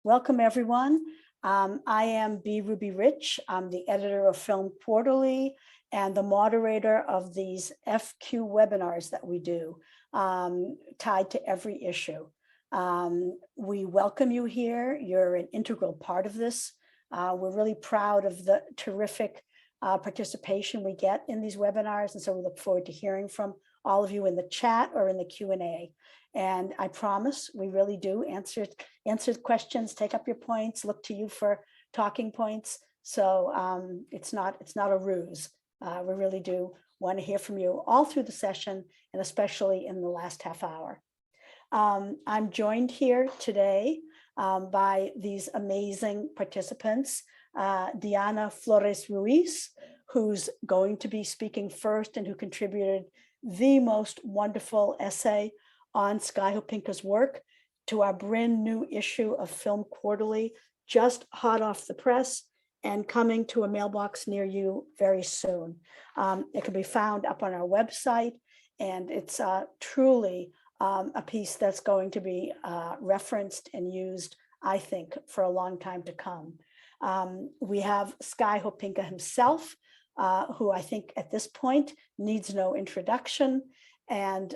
Welcome, everyone. I am B. Ruby Rich. I'm the editor of Film Quarterly and the moderator of these FQ webinars that we do, tied to every issue. We welcome you here. You're an integral part of this. We're really proud of the terrific participation we get in these webinars, and so we look forward to hearing from all of you in the chat or in the Q&A. And I promise we really do answer questions, take up your points, look to you for talking points. So it's not a ruse. We really do want to hear from you all through the session, and especially in the last half hour. I'm joined here today by these amazing participants, Diana Flores Ruíz, who's going to be speaking first and who contributed the most wonderful essay on Sky Hopinka's work to our brand new issue of Film Quarterly, just hot off the press and coming to a mailbox near you very soon. It can be found up on our website, and it's truly a piece that's going to be referenced and used, I think, for a long time to come. We have Sky Hopinka himself, who I think at this point needs no introduction, and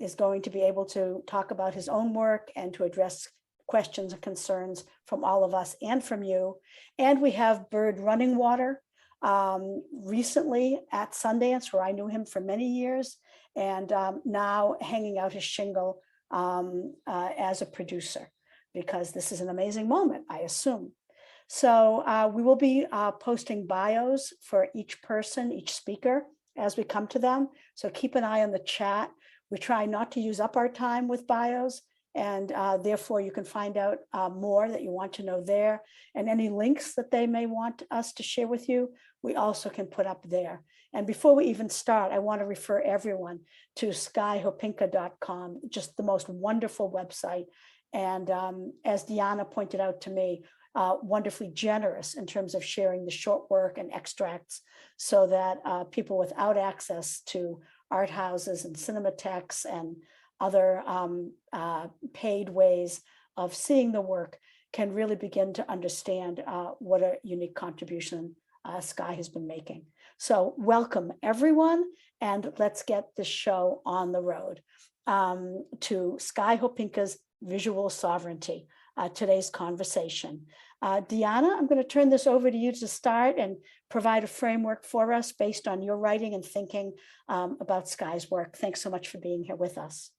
is going to be able to talk about his own work and to address questions and concerns from all of us and from you. And we have Bird Runningwater, recently at Sundance, where I knew him for many years, and now hanging out his shingle as a producer, because this is an amazing moment, I assume. So we will be posting bios for each person, each speaker, as we come to them. So keep an eye on the chat. We try not to use up our time with bios, and therefore you can find out more that you want to know there, and any links that they may want us to share with you, we also can put up there. And before we even start, I want to refer everyone to skyhopinka.com, just the most wonderful website. And as Diana pointed out to me, wonderfully generous in terms of sharing the short work and extracts, so that people without access to art houses and cinematheques and other paid ways of seeing the work can really begin to understand what a unique contribution Sky has been making. So welcome everyone, and let's get this show on the road to Sky Hopinka's visual sovereignty, today's conversation. Diana, I'm going to turn this over to you to start and provide a framework for us based on your writing and thinking about Sky's work. Thanks so much for being here with us.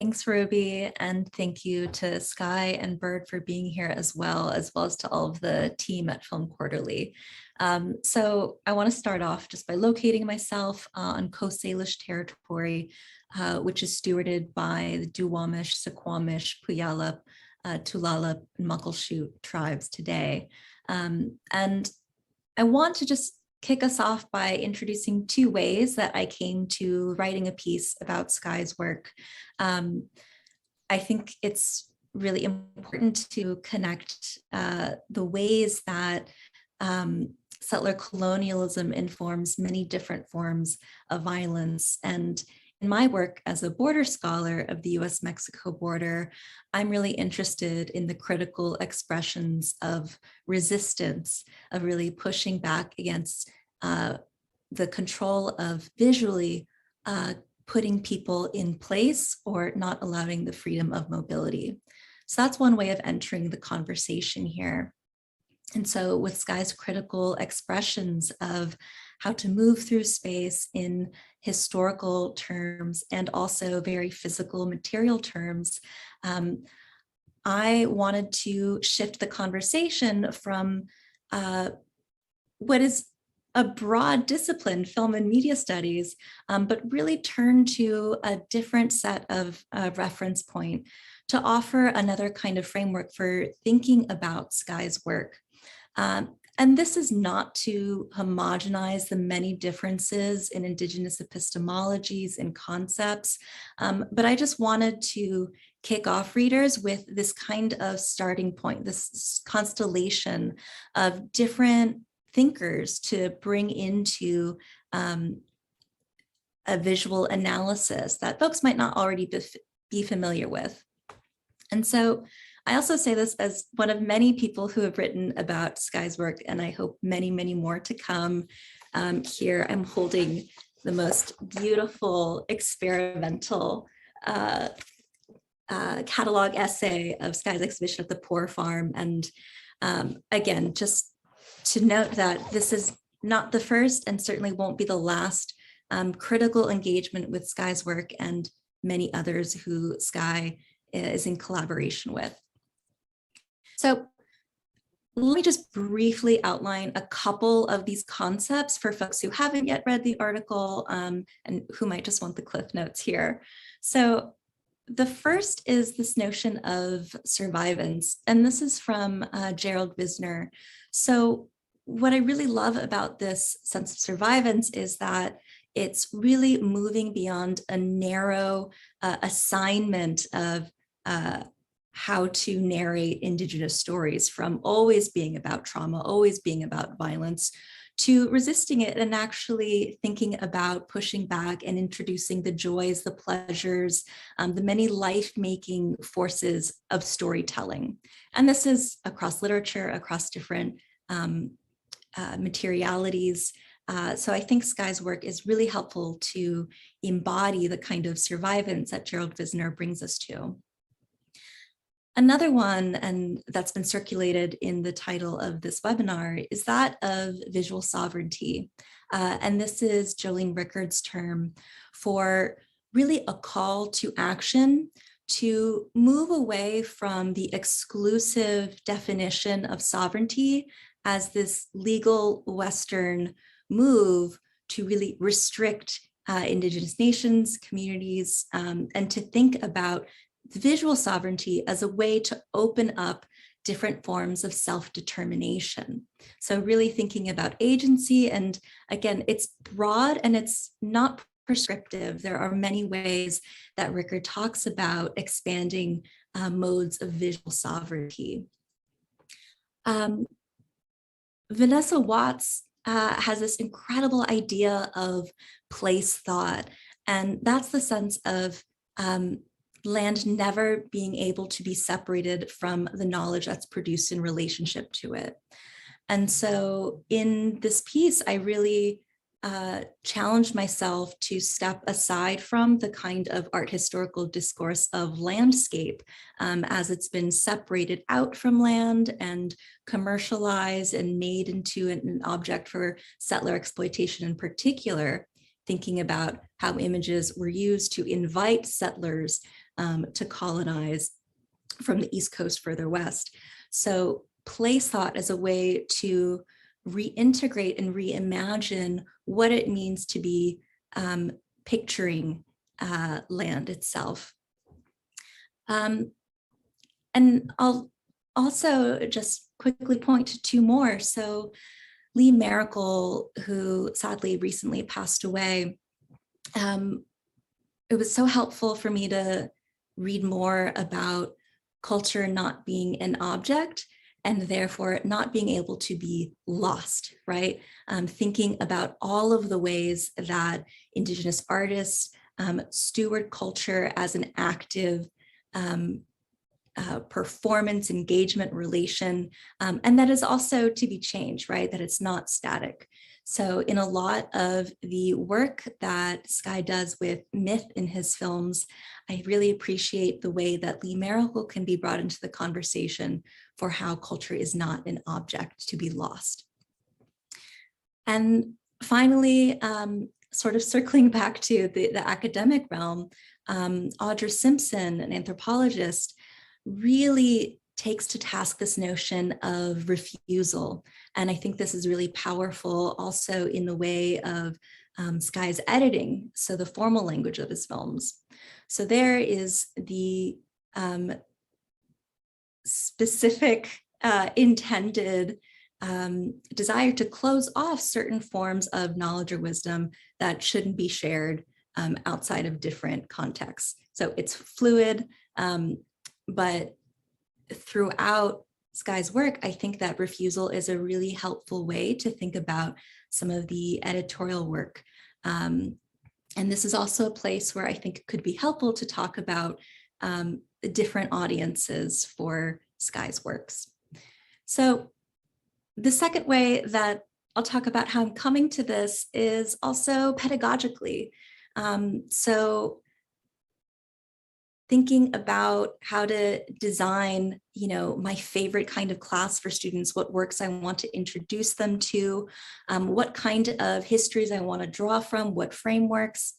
Thanks, Ruby, and thank you to Sky and Bird for being here as well as to all of the team at Film Quarterly. So I want to start off just by locating myself on Coast Salish territory, which is stewarded by the Duwamish, Suquamish, Puyallup, Tulalip, and Muckleshoot tribes today. And I want to just kick us off by introducing two ways that I came to writing a piece about Sky's work. I think it's really important to connect the ways that settler colonialism informs many different forms of violence. And in my work as a border scholar of the US-Mexico border, I'm really interested in the critical expressions of resistance, of really pushing back against the control of visually putting people in place or not allowing the freedom of mobility. So that's one way of entering the conversation here. And so with Sky's critical expressions of how to move through space in historical terms and also very physical material terms, I wanted to shift the conversation from what is a broad discipline, film and media studies, but really turn to a different set of reference point to offer another kind of framework for thinking about Sky's work. And this is not to homogenize the many differences in Indigenous epistemologies and concepts, but I just wanted to kick off readers with this kind of starting point, this constellation of different thinkers to bring into a visual analysis that folks might not already be familiar with. And so I also say this as one of many people who have written about Sky's work, and I hope many, many more to come. Here I'm holding the most beautiful experimental catalog essay of Sky's exhibition at the Poor Farm. And again, just to note that this is not the first and certainly won't be the last critical engagement with Sky's work and many others who Sky is in collaboration with. So let me just briefly outline a couple of these concepts for folks who haven't yet read the article and who might just want the cliff notes here. So the first is this notion of survivance, and this is from Gerald Visner. So what I really love about this sense of survivance is that it's really moving beyond a narrow assignment of how to narrate Indigenous stories, from always being about trauma, always being about violence, to resisting it and actually thinking about pushing back and introducing the joys, the pleasures, the many life-making forces of storytelling. And this is across literature, across different materialities. So I think Sky's work is really helpful to embody the kind of survivance that Gerald Visner brings us to. Another one, and that's been circulated in the title of this webinar, is that of visual sovereignty. And this is Jolene Rickard's term for really a call to action to move away from the exclusive definition of sovereignty as this legal Western move to really restrict Indigenous nations, communities, and to think about visual sovereignty as a way to open up different forms of self-determination. So really thinking about agency, and again, it's broad and it's not prescriptive. There are many ways that Rickard talks about expanding modes of visual sovereignty. Vanessa Watts has this incredible idea of place thought, and that's the sense of land never being able to be separated from the knowledge that's produced in relationship to it. And so in this piece, I really challenged myself to step aside from the kind of art historical discourse of landscape as it's been separated out from land and commercialized and made into an object for settler exploitation in particular, thinking about how images were used to invite settlers to colonize from the East Coast further west. So place thought as a way to reintegrate and reimagine what it means to be picturing land itself. And I'll also just quickly point to two more. So Lee Maracle, who sadly recently passed away, it was so helpful for me to read more about culture not being an object and therefore not being able to be lost, right? Thinking about all of the ways that Indigenous artists steward culture as an active performance, engagement, relation, and that is also to be changed, right? That it's not static. So in a lot of the work that Sky does with myth in his films, I really appreciate the way that Lee Maracle can be brought into the conversation for how culture is not an object to be lost. And finally, sort of circling back to the academic realm, Audra Simpson, an anthropologist, really takes to task this notion of refusal. And I think this is really powerful also in the way of Sky's editing, so the formal language of his films. So there is the specific intended desire to close off certain forms of knowledge or wisdom that shouldn't be shared outside of different contexts. So it's fluid, but throughout Sky's work, I think that refusal is a really helpful way to think about some of the editorial work. And this is also a place where I think it could be helpful to talk about different audiences for Sky's works. So the second way that I'll talk about how I'm coming to this is also pedagogically. So thinking about how to design, my favorite kind of class for students, what works I want to introduce them to, what kind of histories I want to draw from, what frameworks.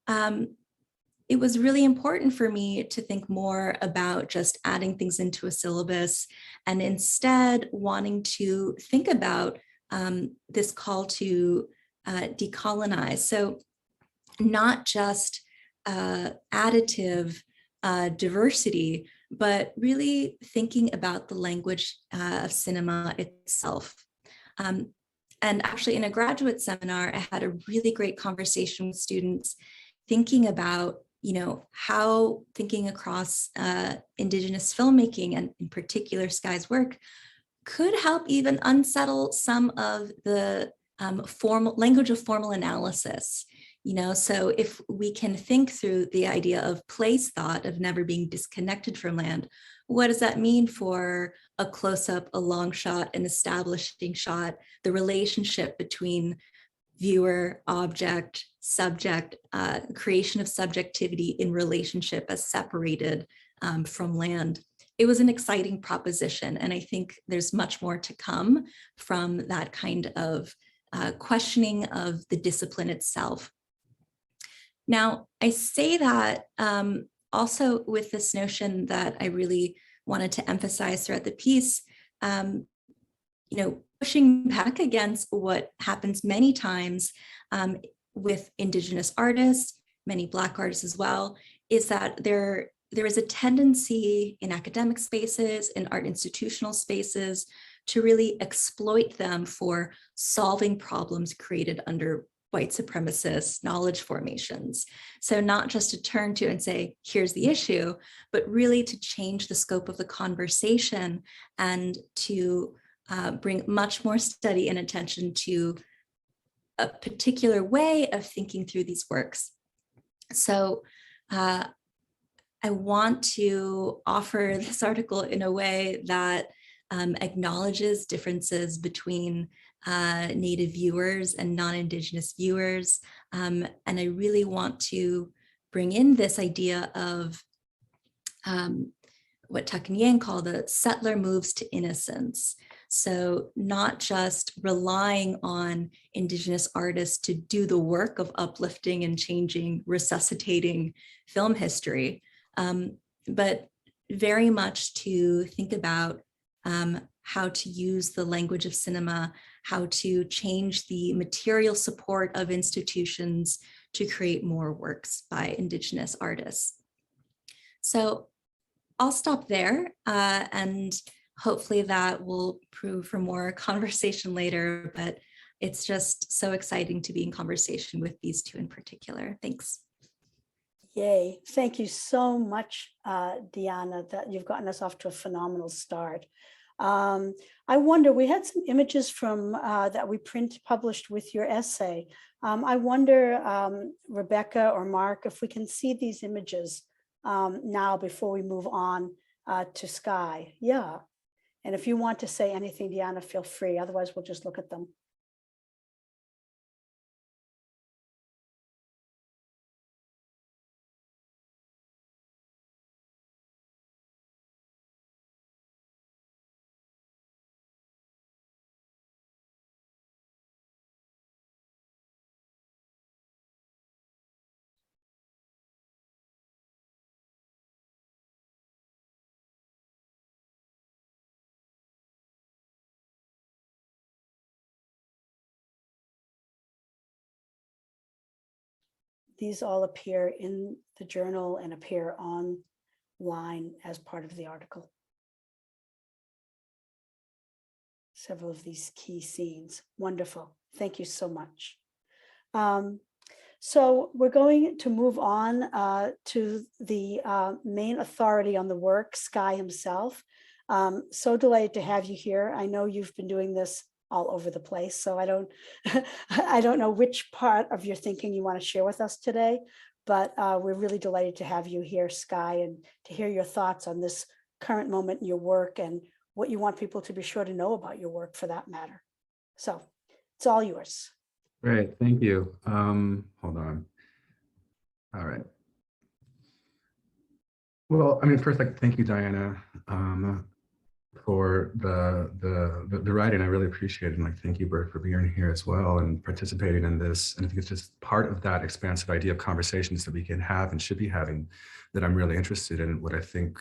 It was really important for me to think more about just adding things into a syllabus and instead wanting to think about this call to decolonize. So not just additive diversity, but really thinking about the language of cinema itself. And actually in a graduate seminar, I had a really great conversation with students thinking about, how thinking across Indigenous filmmaking and in particular Sky's work could help even unsettle some of the formal language of formal analysis. So if we can think through the idea of place thought, of never being disconnected from land, what does that mean for a close-up, a long shot, an establishing shot, the relationship between viewer, object, subject, creation of subjectivity in relationship as separated from land? It was an exciting proposition, and I think there's much more to come from that kind of questioning of the discipline itself. Now, I say that also with this notion that I really wanted to emphasize throughout the piece, pushing back against what happens many times with Indigenous artists, many Black artists as well, is that there is a tendency in academic spaces, in art institutional spaces, to really exploit them for solving problems created under white supremacist knowledge formations. So not just to turn to and say, here's the issue, but really to change the scope of the conversation and to bring much more study and attention to a particular way of thinking through these works. So I want to offer this article in a way that acknowledges differences between Native viewers and non-Indigenous viewers. And I really want to bring in this idea of what Tuck and Yang call the settler moves to innocence. So not just relying on Indigenous artists to do the work of uplifting and changing, resuscitating film history, but very much to think about how to use the language of cinema, how to change the material support of institutions to create more works by Indigenous artists. So I'll stop there and hopefully that will prove for more conversation later, but it's just so exciting to be in conversation with these two in particular. Thanks. Yay. Thank you so much, Diana, that you've gotten us off to a phenomenal start. I wonder, we had some images from that we published with your essay. I wonder, Rebecca or Mark, if we can see these images now before we move on to Sky. Yeah. And if you want to say anything, Diana, feel free. Otherwise, we'll just look at them. These all appear in the journal and appear online as part of the article. Several of these key scenes. Wonderful. Thank you so much. So we're going to move on to the main authority on the work, Sky himself. So delighted to have you here. I know you've been doing this all over the place, so I don't know which part of your thinking you want to share with us today, but we're really delighted to have you here, Sky, and to hear your thoughts on this current moment in your work and what you want people to be sure to know about your work for that matter. So it's all yours. Great, thank you. Hold on. All right. Well, I mean, first, like, thank you, Diana, for the writing. I really appreciate it. And like, thank you, Bird, for being here as well and participating in this. And I think it's just part of that expansive idea of conversations that we can have and should be having that I'm really interested in, what I think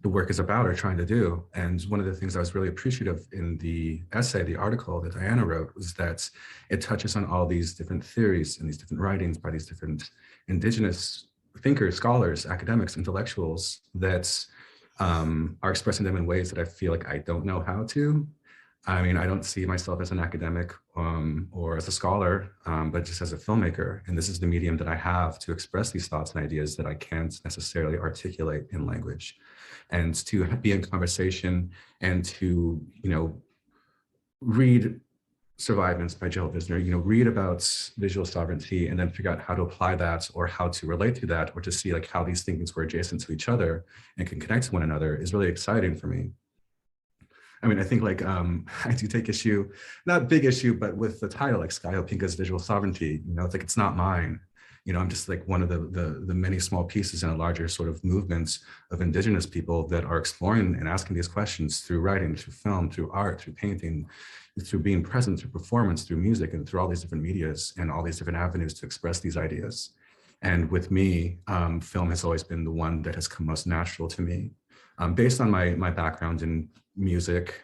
the work is about or trying to do. And one of the things I was really appreciative in the essay, the article that Diana wrote, was that it touches on all these different theories and these different writings by these different indigenous thinkers, scholars, academics, intellectuals that are expressing them in ways that I feel like I don't know how to. I mean, I don't see myself as an academic or as a scholar, but just as a filmmaker. And this is the medium that I have to express these thoughts and ideas that I can't necessarily articulate in language. And to be in conversation and to, read Survivance by Jill Visner, read about visual sovereignty and then figure out how to apply that or how to relate to that or to see like how these thinkings were adjacent to each other and can connect to one another is really exciting for me. I mean, I think like I do take issue, not big issue, but with the title, like Sky Hopinka's visual sovereignty, it's like, it's not mine. I'm just like one of the many small pieces in a larger sort of movement of indigenous people that are exploring and asking these questions through writing, through film, through art, through painting, through being present, through performance, through music, and through all these different medias and all these different avenues to express these ideas. And with me, film has always been the one that has come most natural to me. Based on my background in music,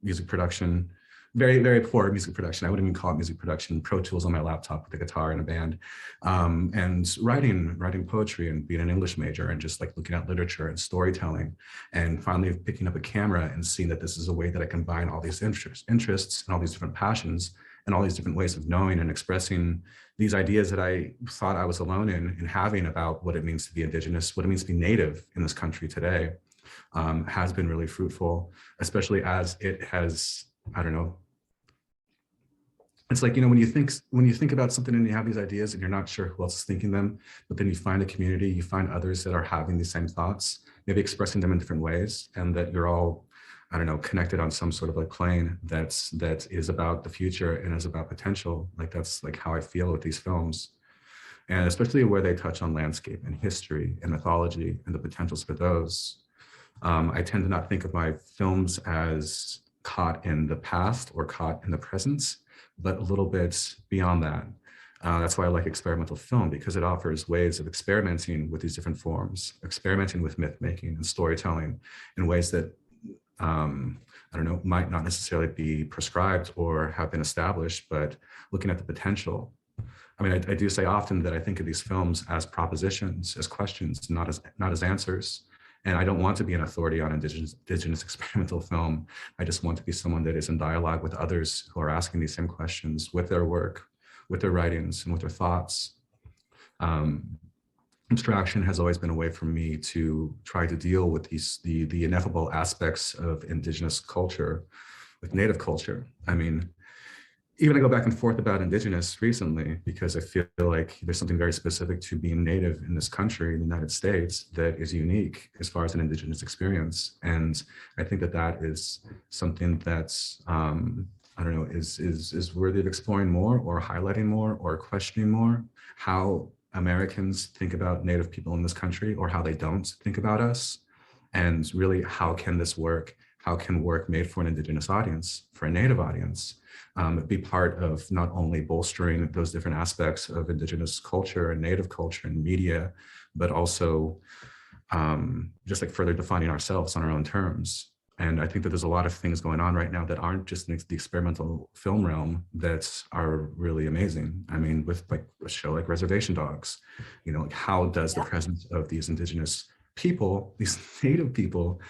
music production, very, very poor music production. I wouldn't even call it music production, Pro Tools on my laptop with a guitar and a band, and writing poetry and being an English major and just like looking at literature and storytelling and finally picking up a camera and seeing that this is a way that I combine all these interests and all these different passions and all these different ways of knowing and expressing these ideas that I thought I was alone in having about what it means to be indigenous, what it means to be native in this country today, has been really fruitful, especially as it has, I don't know, it's like, when you think about something and you have these ideas and you're not sure who else is thinking them, but then you find a community, you find others that are having these same thoughts, maybe expressing them in different ways, and that you're all, I don't know, connected on some sort of like plane that is about the future and is about potential. Like that's like how I feel with these films. And especially where they touch on landscape and history and mythology and the potentials for those. I tend to not think of my films as caught in the past or caught in the present, but a little bit beyond that. That's why I like experimental film, because it offers ways of experimenting with these different forms, experimenting with myth making and storytelling in ways that, I don't know, might not necessarily be prescribed or have been established, but looking at the potential. I mean, I do say often that I think of these films as propositions, as questions, not as answers. And I don't want to be an authority on indigenous experimental film. I just want to be someone that is in dialogue with others who are asking these same questions with their work, with their writings, and with their thoughts. Abstraction has always been a way for me to try to deal with the ineffable aspects of indigenous culture, with native culture. I mean, even I go back and forth about indigenous recently, because I feel like there's something very specific to being native in this country, in the United States, that is unique as far as an indigenous experience. And I think that is something that's, I don't know, is worthy of exploring more or highlighting more or questioning more, how Americans think about Native people in this country or how they don't think about us. And really, how can this work? How can work made for an indigenous audience, for a Native audience, be part of not only bolstering those different aspects of indigenous culture and Native culture and media, but also just like further defining ourselves on our own terms. And I think that there's a lot of things going on right now that aren't just in the experimental film realm that are really amazing. I mean, with like a show like Reservation Dogs, like how does the presence of these indigenous people, these Native people,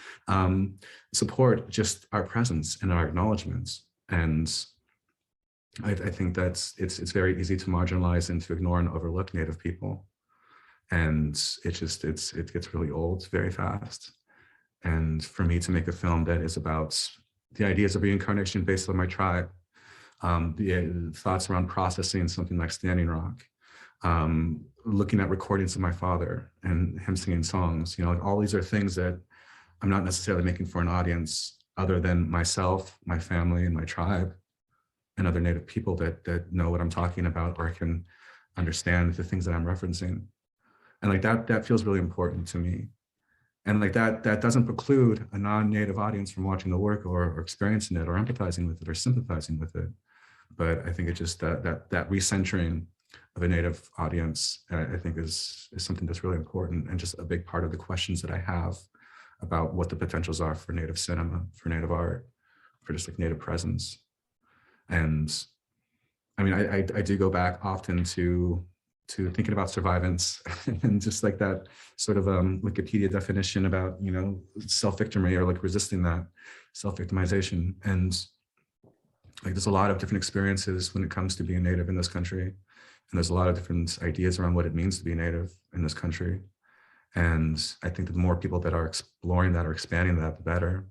support just our presence and our acknowledgements? And I think that's it's very easy to marginalize and to ignore and overlook Native people, and it gets really old very fast. And for me to make a film that is about the ideas of reincarnation based on my tribe, the thoughts around processing something like Standing Rock, looking at recordings of my father and him singing songs, like all these are things that I'm not necessarily making for an audience other than myself, my family, and my tribe, and other Native people that know what I'm talking about or can understand the things that I'm referencing. And like that feels really important to me. And like that doesn't preclude a non-Native audience from watching the work or experiencing it or empathizing with it or sympathizing with it. But I think it just that recentering of a Native audience, I think is something that's really important and just a big part of the questions that I have about what the potentials are for Native cinema, for Native art, for just like Native presence. And I mean, I do go back often to thinking about survivance and just like that sort of Wikipedia definition about, you know, self-victimry or like resisting that self-victimization. And like there's a lot of different experiences when it comes to being Native in this country. And there's a lot of different ideas around what it means to be Native in this country. And I think that the more people that are exploring that or expanding that, the better.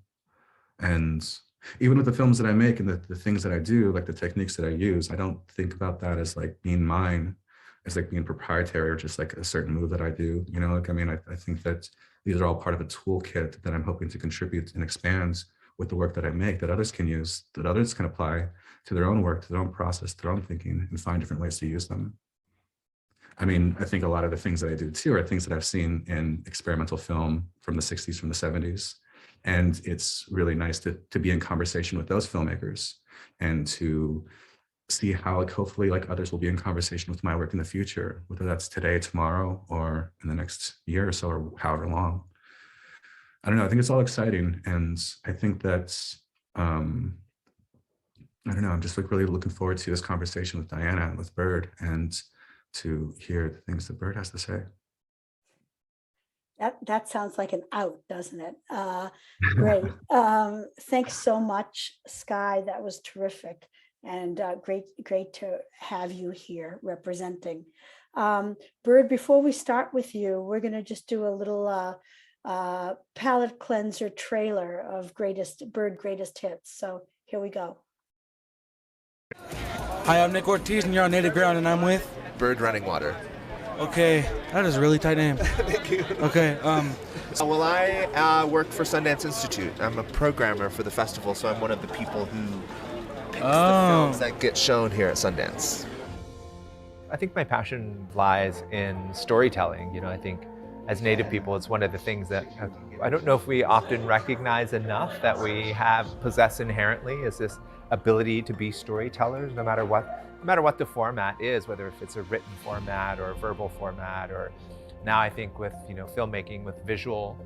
And even with the films that I make and the things that I do, like the techniques that I use, I don't think about that as like being mine, as like being proprietary or just like a certain move that I do. You know, like, I mean, I think that these are all part of a toolkit that I'm hoping to contribute and expand with the work that I make, that others can use, that others can apply to their own work, to their own process, to their own thinking, and find different ways to use them. I mean, I think a lot of the things that I do too are things that I've seen in experimental film from the 60s, from the 70s. And it's really nice to be in conversation with those filmmakers and to see how like hopefully like others will be in conversation with my work in the future, whether that's today, tomorrow, or in the next year or so, or however long. I don't know, I think it's all exciting. And I think that's, I don't know, I'm just like really looking forward to this conversation with Diana and with Bird and to hear the things that Bird has to say. That sounds like an out, doesn't it? Great. Thanks so much, Sky. That was terrific. And great to have you here representing. Bird, before we start with you, we're going to just do a little palette cleanser trailer of Bird greatest hits. So here we go. Hi, I'm Nick Ortiz, and you're on Native Ground, and I'm with Bird Runningwater. Okay, that is a really tight name. Thank you. Okay. Well, I work for Sundance Institute. I'm a programmer for the festival, so I'm one of the people who picks the films that get shown here at Sundance. I think my passion lies in storytelling. You know, I think as Native people, it's one of the things that I don't know if we often recognize enough that we possess inherently, is this ability to be storytellers, no matter what the format is, whether if it's a written format or a verbal format, or now I think with filmmaking with a visual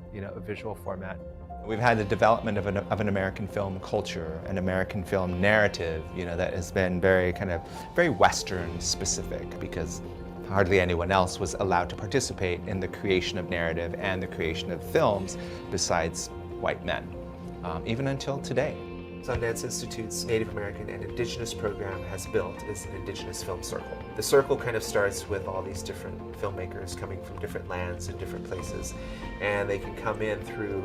format. We've had the development of an American film culture, an American film narrative, that has been very Western specific, because hardly anyone else was allowed to participate in the creation of narrative and the creation of films besides white men, even until today. Sundance Institute's Native American and Indigenous program has built is an Indigenous film circle. The circle kind of starts with all these different filmmakers coming from different lands and different places, and they can come in through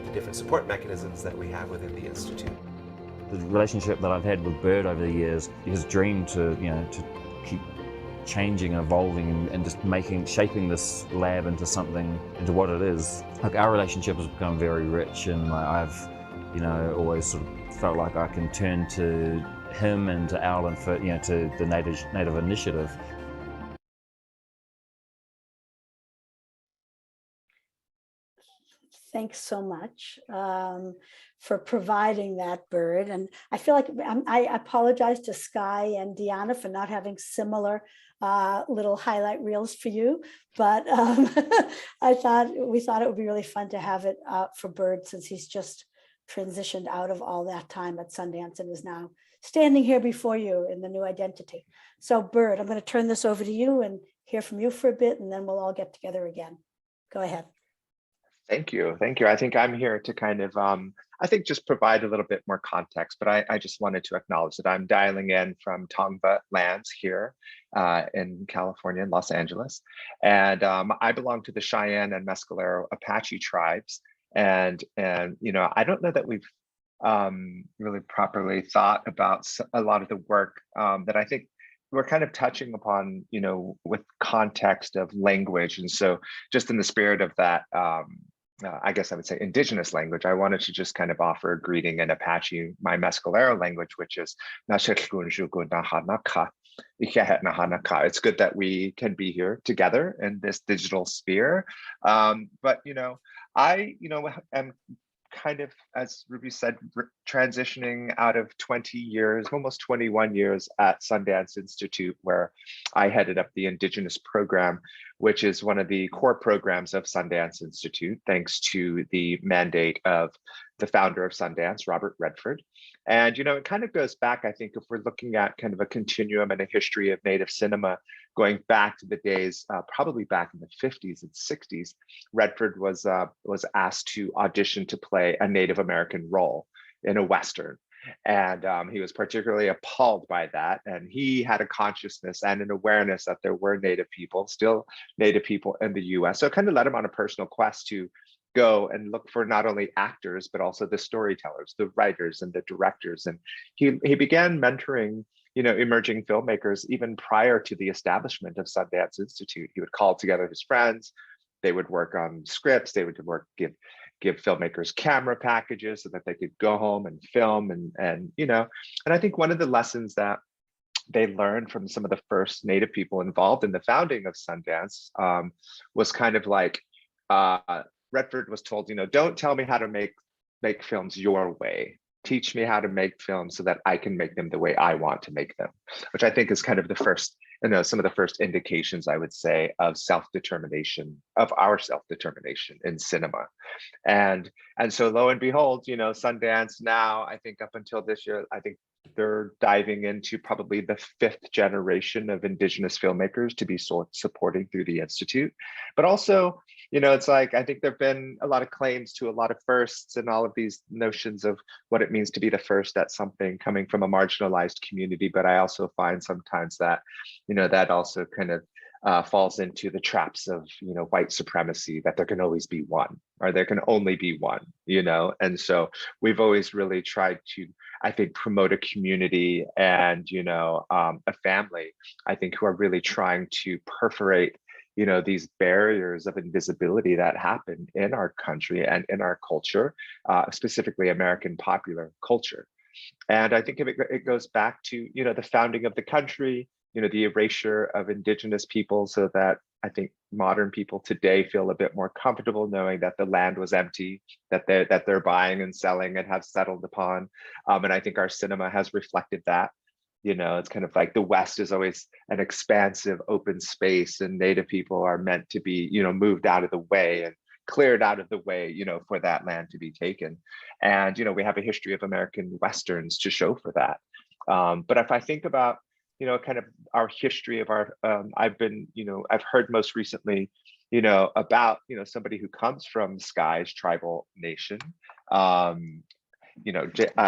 the different support mechanisms that we have within the Institute. The relationship that I've had with Bird over the years, his dream to keep changing and evolving and just shaping this lab into what it is. Like, our relationship has become very rich, and I've always sort of felt like I can turn to him and to Alan for to the Native initiative. Thanks so much for providing that, Bird. And I feel like I apologize to Sky and Diana for not having similar little highlight reels for you, but we thought it would be really fun to have it for Bird, since he's just transitioned out of all that time at Sundance and is now standing here before you in the new identity. So Bird, I'm going to turn this over to you and hear from you for a bit, and then we'll all get together again. Go ahead. Thank you. I think I'm here to kind of, just provide a little bit more context, but I just wanted to acknowledge that I'm dialing in from Tongva lands here in California, in Los Angeles. And I belong to the Cheyenne and Mescalero Apache tribes. And I don't know that we've really properly thought about a lot of the work that I think we're kind of touching upon, with context of language. And so just in the spirit of that, I guess I would say indigenous language, I wanted to just kind of offer a greeting in Apache, my Mescalero language, which is it's good that we can be here together in this digital sphere. But I am kind of, as Ruby said, transitioning out of 20 years, almost 21 years at Sundance Institute, where I headed up the Indigenous program, which is one of the core programs of Sundance Institute, thanks to the mandate of the founder of Sundance, Robert Redford. And, it kind of goes back, I think, if we're looking at kind of a continuum and a history of Native cinema, going back to the days, probably back in the 50s and 60s, Redford was asked to audition to play a Native American role in a Western. And he was particularly appalled by that. And he had a consciousness and an awareness that there were Native people, still Native people in the US. So it kind of led him on a personal quest to go and look for not only actors, but also the storytellers, the writers and the directors. And he began mentoring emerging filmmakers even prior to the establishment of Sundance Institute. He would call together his friends, they would work on scripts, they would give filmmakers camera packages so that they could go home and film and I think one of the lessons that they learned from some of the first Native people involved in the founding of Sundance was kind of like Redford was told, don't tell me how to make films your way. Teach me how to make films so that I can make them the way I want to make them, which I think is kind of the first, some of the first indications, I would say, of self-determination, of our self-determination in cinema. And so lo and behold, Sundance now, I think up until this year, I think they're diving into probably the 5th generation of Indigenous filmmakers to be supporting through the Institute. But also, it's like, I think there've been a lot of claims to a lot of firsts and all of these notions of what it means to be the first at something coming from a marginalized community. But I also find sometimes that, that also kind of falls into the traps of, white supremacy, that there can always be one, or there can only be one, and so we've always really tried to, I think, promote a community and, a family, I think, who are really trying to perforate these barriers of invisibility that happen in our country and in our culture, specifically American popular culture. And I think it goes back to, the founding of the country, the erasure of Indigenous people, so that I think modern people today feel a bit more comfortable knowing that the land was empty, that they're buying and selling and have settled upon. And I think our cinema has reflected that. It's kind of like the West is always an expansive open space, and Native people are meant to be, moved out of the way and cleared out of the way, for that land to be taken. And, we have a history of American Westerns to show for that. But if I think about, kind of our history of our, I've heard most recently, about, somebody who comes from Sky's tribal nation.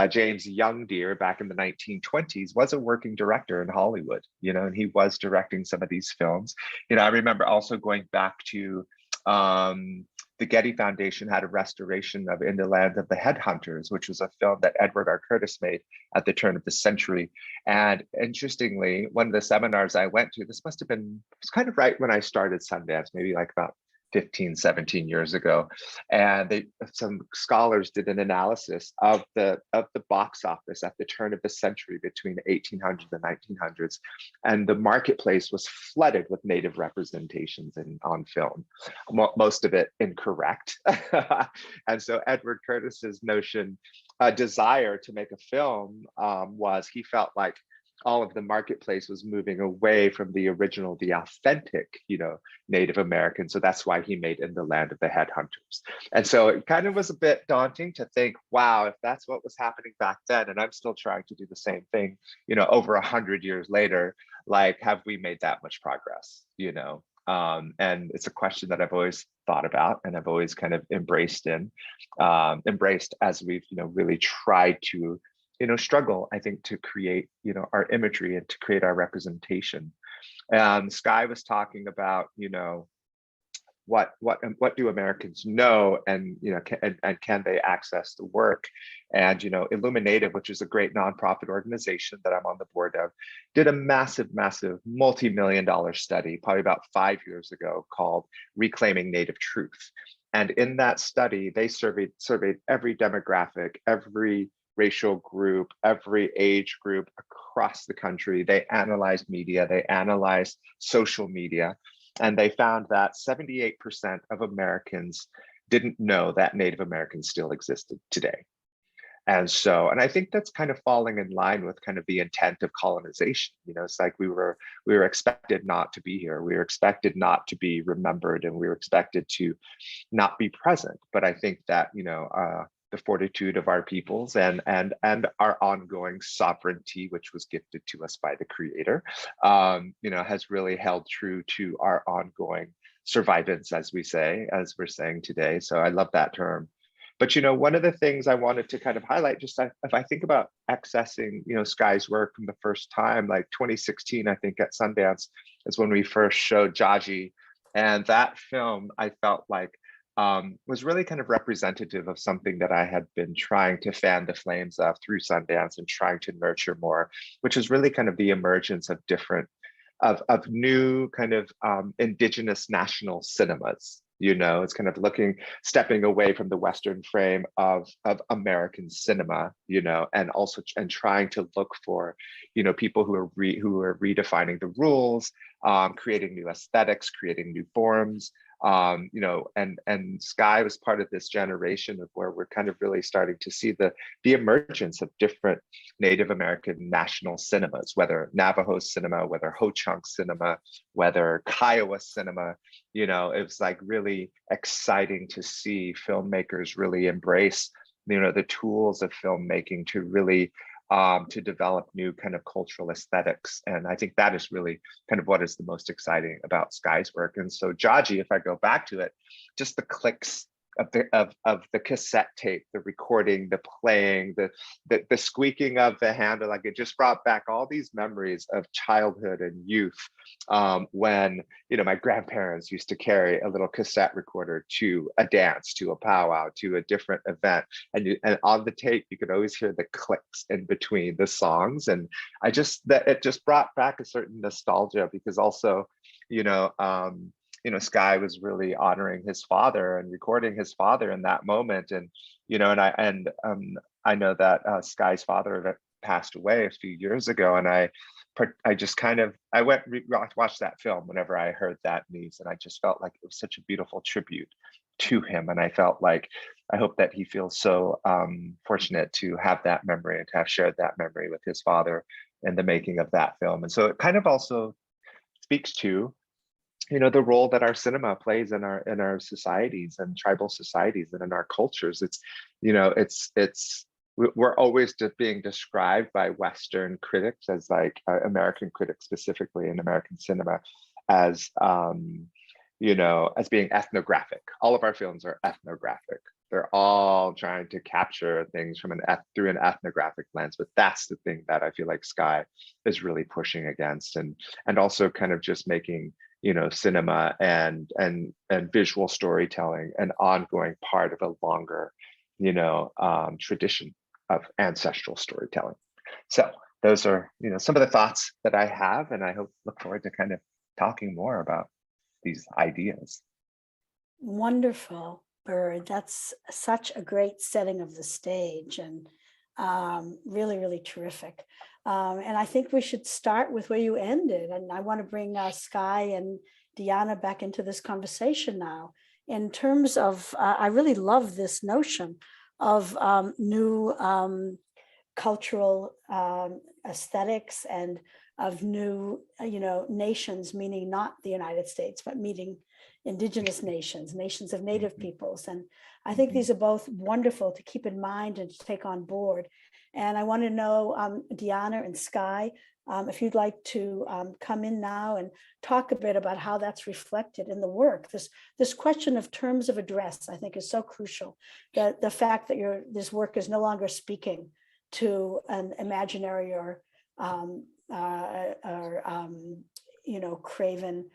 James Young Deer back in the 1920s was a working director in Hollywood, and he was directing some of these films. I remember also going back to the Getty Foundation had a restoration of In the Land of the Headhunters, which was a film that Edward R. Curtis made at the turn of the century. And interestingly, one of the seminars I went to, this must have been, it was kind of right when I started Sundance, maybe like about 15, 17 years ago. And some scholars did an analysis of the box office at the turn of the century between the 1800s and 1900s. And the marketplace was flooded with Native representations on film, most of it incorrect. And so Edward Curtis's desire to make a film was, he felt like all of the marketplace was moving away from the original, the authentic, Native American. So that's why he made In the Land of the Headhunters. And so it kind of was a bit daunting to think, wow, if that's what was happening back then, and I'm still trying to do the same thing, over 100 years later, like, have we made that much progress, And it's a question that I've always thought about, and I've always kind of embraced as we've, really tried to, struggle, I think, to create, our imagery and to create our representation. Sky was talking about, what do Americans know, and can they access the work? And Illuminative, which is a great nonprofit organization that I'm on the board of, did a massive multi-million-dollar study probably about 5 years ago called Reclaiming Native Truth. And in that study, they surveyed every demographic, every racial group, every age group across the country. They analyzed media, they analyzed social media, and they found that 78% of Americans didn't know that Native Americans still existed today. And so, and I think that's kind of falling in line with kind of the intent of colonization. You know, it's like we were expected not to be here. We were expected not to be remembered, and we were expected to not be present. But I think that, you know, the fortitude of our peoples and our ongoing sovereignty, which was gifted to us by the Creator, you know, has really held true to our ongoing survivance, as we're saying today. So I love that term. But, you know, one of the things I wanted to kind of highlight, just if I think about accessing, you know, Sky's work from the first time, like 2016, I think at Sundance is when we first showed Jaji. And that film, I felt like was really kind of representative of something that I had been trying to fan the flames of through Sundance and trying to nurture more, which is really kind of the emergence of of new kind of indigenous national cinemas. You know, it's kind of stepping away from the Western frame of American cinema, you know, and also trying to look for, you know, people who are redefining the rules, creating new aesthetics, creating new forms, you know, and Sky was part of this generation of where we're kind of really starting to see the emergence of different Native American national cinemas, whether Navajo cinema, whether Ho-Chunk cinema, whether Kiowa cinema. You know, it was like really exciting to see filmmakers really embrace, you know, the tools of filmmaking to really to develop new kind of cultural aesthetics. And I think that is really kind of what is the most exciting about Sky's work. And so Jaji, if I go back to it, just the clicks of the cassette tape, the recording, the playing, the squeaking of the handle, like it just brought back all these memories of childhood and youth, when, you know, my grandparents used to carry a little cassette recorder to a dance, to a powwow, to a different event, and on the tape you could always hear the clicks in between the songs. And it just brought back a certain nostalgia, because also, you know, Sky was really honoring his father and recording his father in that moment. And, you know, I know that Sky's father passed away a few years ago. And I just kind of, I went watched that film whenever I heard that news. And I just felt like it was such a beautiful tribute to him. And I felt like, I hope that he feels so fortunate to have that memory and to have shared that memory with his father in the making of that film. And so it kind of also speaks to, you know, the role that our cinema plays in our societies and tribal societies and in our cultures. It's, you know, we're always being described by Western critics as like American critics, specifically in American cinema, as you know, as being ethnographic. All of our films are ethnographic. They're all trying to capture things from through an ethnographic lens, but that's the thing that I feel like Sky is really pushing against, and also kind of just making, you know, cinema and visual storytelling an ongoing part of a longer, you know, tradition of ancestral storytelling. So those are, you know, some of the thoughts that I have, and I look forward to kind of talking more about these ideas. Wonderful, Bird. That's such a great setting of the stage, and really, really terrific. And I think we should start with where you ended. And I want to bring Sky and Diana back into this conversation now. In terms of, I really love this notion of new cultural aesthetics and of new, you know, nations, meaning not the United States, but meaning indigenous nations, nations of Native peoples. And I think these are both wonderful to keep in mind and to take on board. And I want to know, Diana and Sky, if you'd like to come in now and talk a bit about how that's reflected in the work. This question of terms of address, I think, is so crucial. That the fact that this work is no longer speaking to an imaginary or you know, craven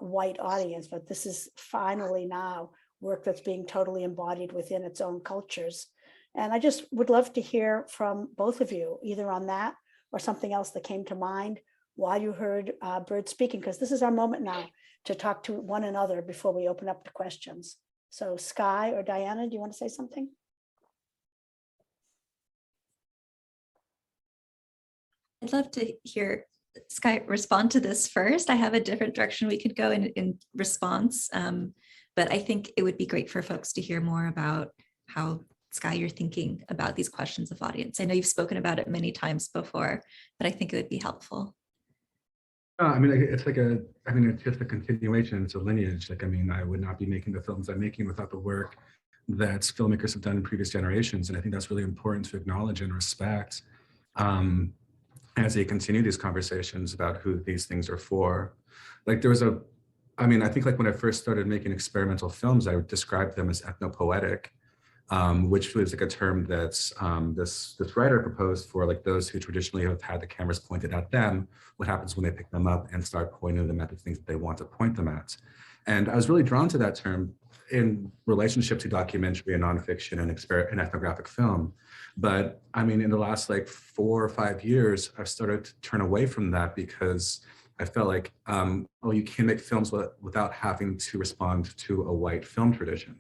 white audience, but this is finally now work that's being totally embodied within its own cultures. And I just would love to hear from both of you, either on that or something else that came to mind while you heard Bird speaking, because this is our moment now to talk to one another before we open up to questions. So Sky or Diana, do you want to say something? I'd love to hear Sky respond to this first. I have a different direction we could go in response, but I think it would be great for folks to hear more about how, Sky, you're thinking about these questions of audience. I know you've spoken about it many times before, but I think it would be helpful. I mean, it's like it's just a continuation, it's a lineage. Like, I mean, I would not be making the films I'm making without the work that filmmakers have done in previous generations. And I think that's really important to acknowledge and respect as they continue these conversations about who these things are for. Like there was I think like when I first started making experimental films, I would describe them as ethnopoetic, which was like a term that's this writer proposed for like those who traditionally have had the cameras pointed at them. What happens when they pick them up and start pointing them at the things that they want to point them at? And I was really drawn to that term in relationship to documentary and nonfiction and ethnographic film. But I mean, in the last like 4 or 5 years, I've started to turn away from that because I felt like, you can make films without having to respond to a white film tradition.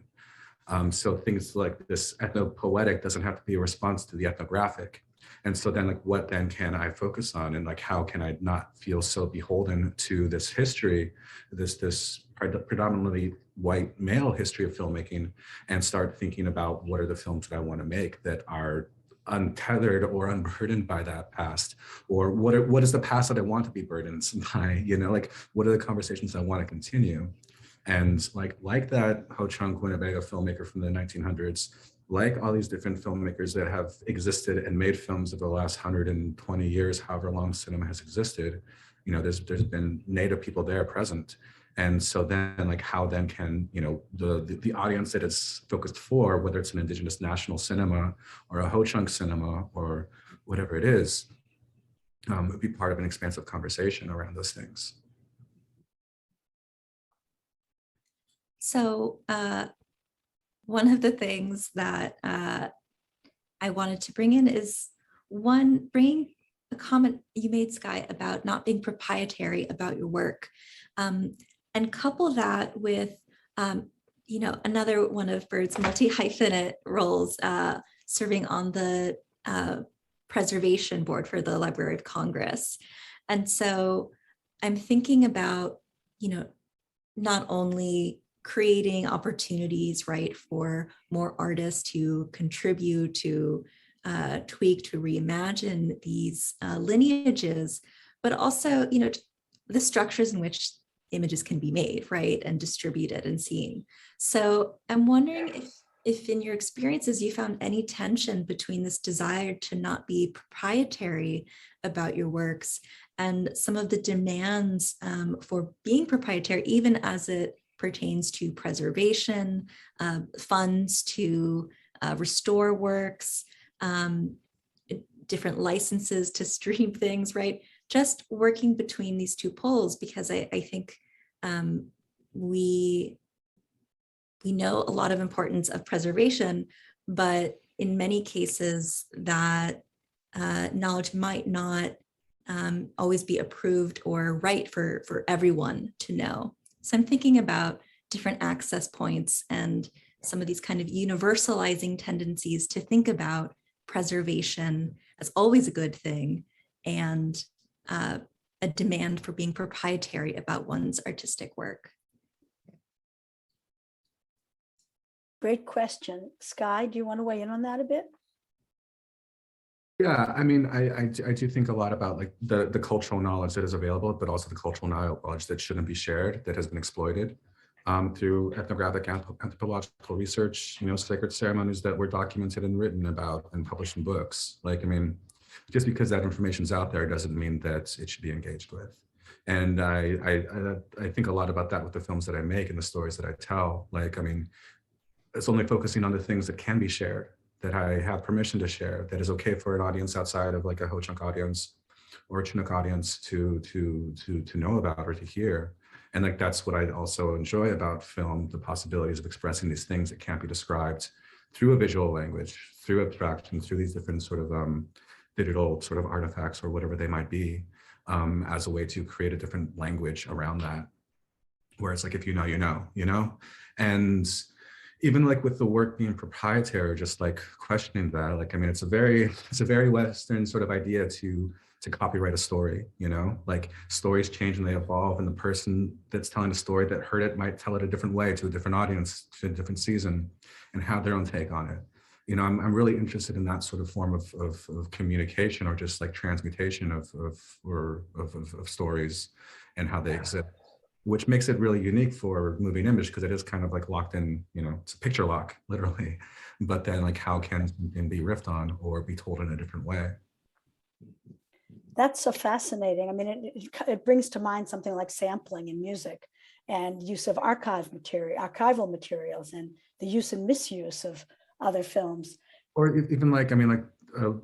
So things like this ethnopoetic doesn't have to be a response to the ethnographic. And so then like, what then can I focus on? And like, how can I not feel so beholden to this history, this predominantly white male history of filmmaking, and start thinking about what are the films that I want to make that are untethered or unburdened by that past, or what is the past that I want to be burdened by, like what are the conversations I want to continue? And like that Ho Chunk Winnebago filmmaker from the 1900s, like all these different filmmakers that have existed and made films over the last 120 years, however long cinema has existed, there's been Native people there present. And so then like how then can, the audience that it's focused for, whether it's an Indigenous national cinema or a Ho Chunk cinema or whatever it is, would be part of an expansive conversation around those things. So one of the things that I wanted to bring in is bringing a comment you made, Sky, about not being proprietary about your work, and couple that with, another one of Bird's multi-hyphenate roles, serving on the preservation board for the Library of Congress. And so I'm thinking about, not only creating opportunities, right, for more artists to contribute, to tweak, to reimagine these lineages, but also, the structures in which images can be made, right, and distributed and seen. So I'm wondering if in your experiences you found any tension between this desire to not be proprietary about your works and some of the demands for being proprietary, even as it pertains to preservation, funds to restore works, different licenses to stream things, right? Just working between these two poles, because I think we know a lot of importance of preservation, but in many cases that knowledge might not always be approved or right for everyone to know. So I'm thinking about different access points and some of these kind of universalizing tendencies to think about preservation as always a good thing, and a demand for being proprietary about one's artistic work. Great question. Sky, do you want to weigh in on that a bit? Yeah, I mean, I do think a lot about like the cultural knowledge that is available, but also the cultural knowledge that shouldn't be shared, that has been exploited through ethnographic anthropological research, sacred ceremonies that were documented and written about and published in books. Like, I mean, just because that information is out there doesn't mean that it should be engaged with. And I think a lot about that with the films that I make and the stories that I tell. Like, I mean, it's only focusing on the things that can be shared, that I have permission to share, that is okay for an audience outside of like a Ho Chunk audience or a Chinook audience to know about or to hear. And like, that's what I also enjoy about film, the possibilities of expressing these things that can't be described through a visual language, through abstraction, through these different sort of digital sort of artifacts or whatever they might be, as a way to create a different language around that. Whereas like, if you know, you know. And even like with the work being proprietary, just like questioning that, like, I mean, it's a very Western sort of idea to copyright a story, you know, like stories change and they evolve, and the person that's telling the story that heard it might tell it a different way to a different audience, to a different season, and have their own take on it. You know, I'm really interested in that sort of form of communication, or just like transmutation of stories and how they exist, which makes it really unique for moving image, because it is kind of like locked in, you know, it's a picture lock, literally. But then like, how can something be riffed on or be told in a different way? That's so fascinating. I mean, it brings to mind something like sampling in music, and use of archival materials, and the use and misuse of other films. Or even like, I mean, like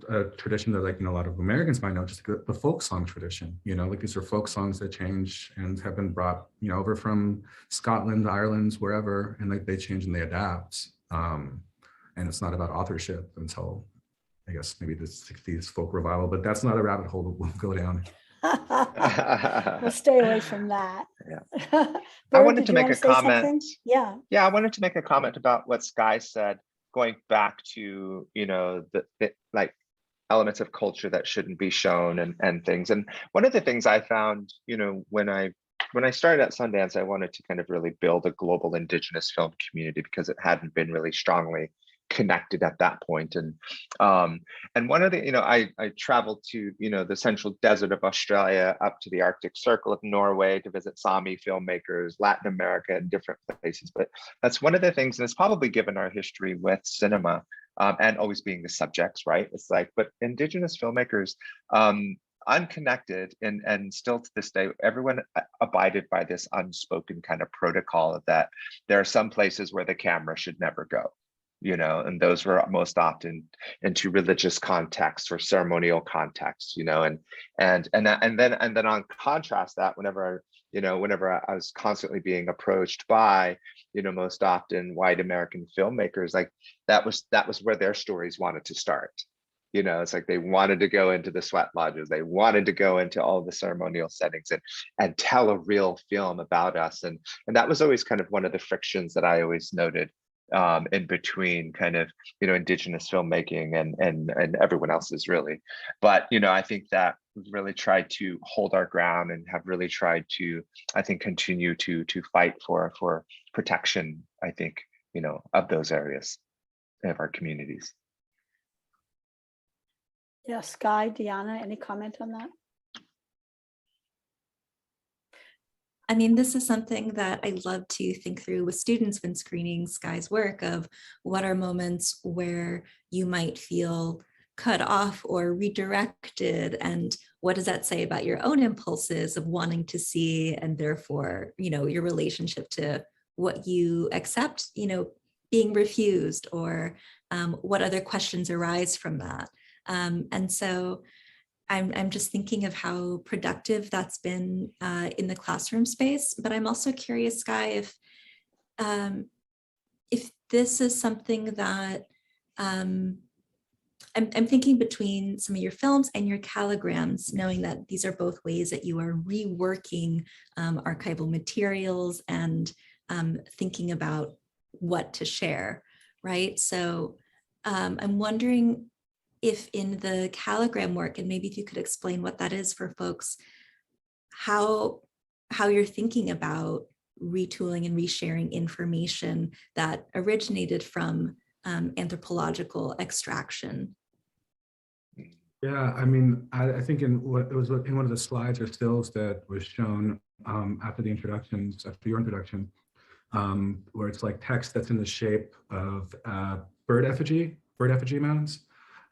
a tradition that, like, you know, a lot of Americans might know, just the folk song tradition, you know, like these are folk songs that change and have been brought, you know, over from Scotland, Ireland, wherever, and like they change and they adapt. And it's not about authorship until, I guess, maybe the 60s folk revival, but that's not a rabbit hole that we'll go down. We'll stay away from that. Yeah. I Bird, wanted did to you make wanna a say comment. something? Yeah. Yeah, I wanted to make a comment about what Sky said, going back to, you know, the like elements of culture that shouldn't be shown, and things. And one of the things I found, you know, when I started at Sundance, I wanted to kind of really build a global Indigenous film community, because it hadn't been really strongly connected at that point. And one of the, you know, I traveled to, you know, the central desert of Australia, up to the Arctic Circle of Norway to visit Sami filmmakers, Latin America, and different places. But that's one of the things, and it's probably given our history with cinema, and always being the subjects, right? It's like, but Indigenous filmmakers, unconnected, and still to this day, everyone abided by this unspoken kind of protocol of that there are some places where the camera should never go, you know, and those were most often into religious contexts or ceremonial contexts, you know, and then on contrast that, whenever I was constantly being approached by, you know, most often white American filmmakers, like that was where their stories wanted to start. You know, it's like they wanted to go into the sweat lodges, they wanted to go into all the ceremonial settings and tell a real film about us, and that was always kind of one of the frictions that I always noted in between kind of, you know, Indigenous filmmaking and everyone else's, really. But, you know, I think that we've really tried to hold our ground, and have really tried to, I think, continue to fight for protection, I think, you know, of those areas of our communities. Yeah, Sky, Diana, any comment on that? I mean, this is something that I love to think through with students when screening Sky's work, of what are moments where you might feel cut off or redirected, and what does that say about your own impulses of wanting to see, and therefore, you know, your relationship to what you accept, you know, being refused, or what other questions arise from that. And so I'm just thinking of how productive that's been in the classroom space. But I'm also curious, Sky, if this is something that I'm thinking between some of your films and your calligrams, knowing that these are both ways that you are reworking archival materials and thinking about what to share, right? So I'm wondering if in the calligram work, and maybe if you could explain what that is for folks, how you're thinking about retooling and resharing information that originated from anthropological extraction. Yeah, I mean, I think in what it was in one of the slides or stills that was shown after your introduction, where it's like text that's in the shape of bird effigy mounds.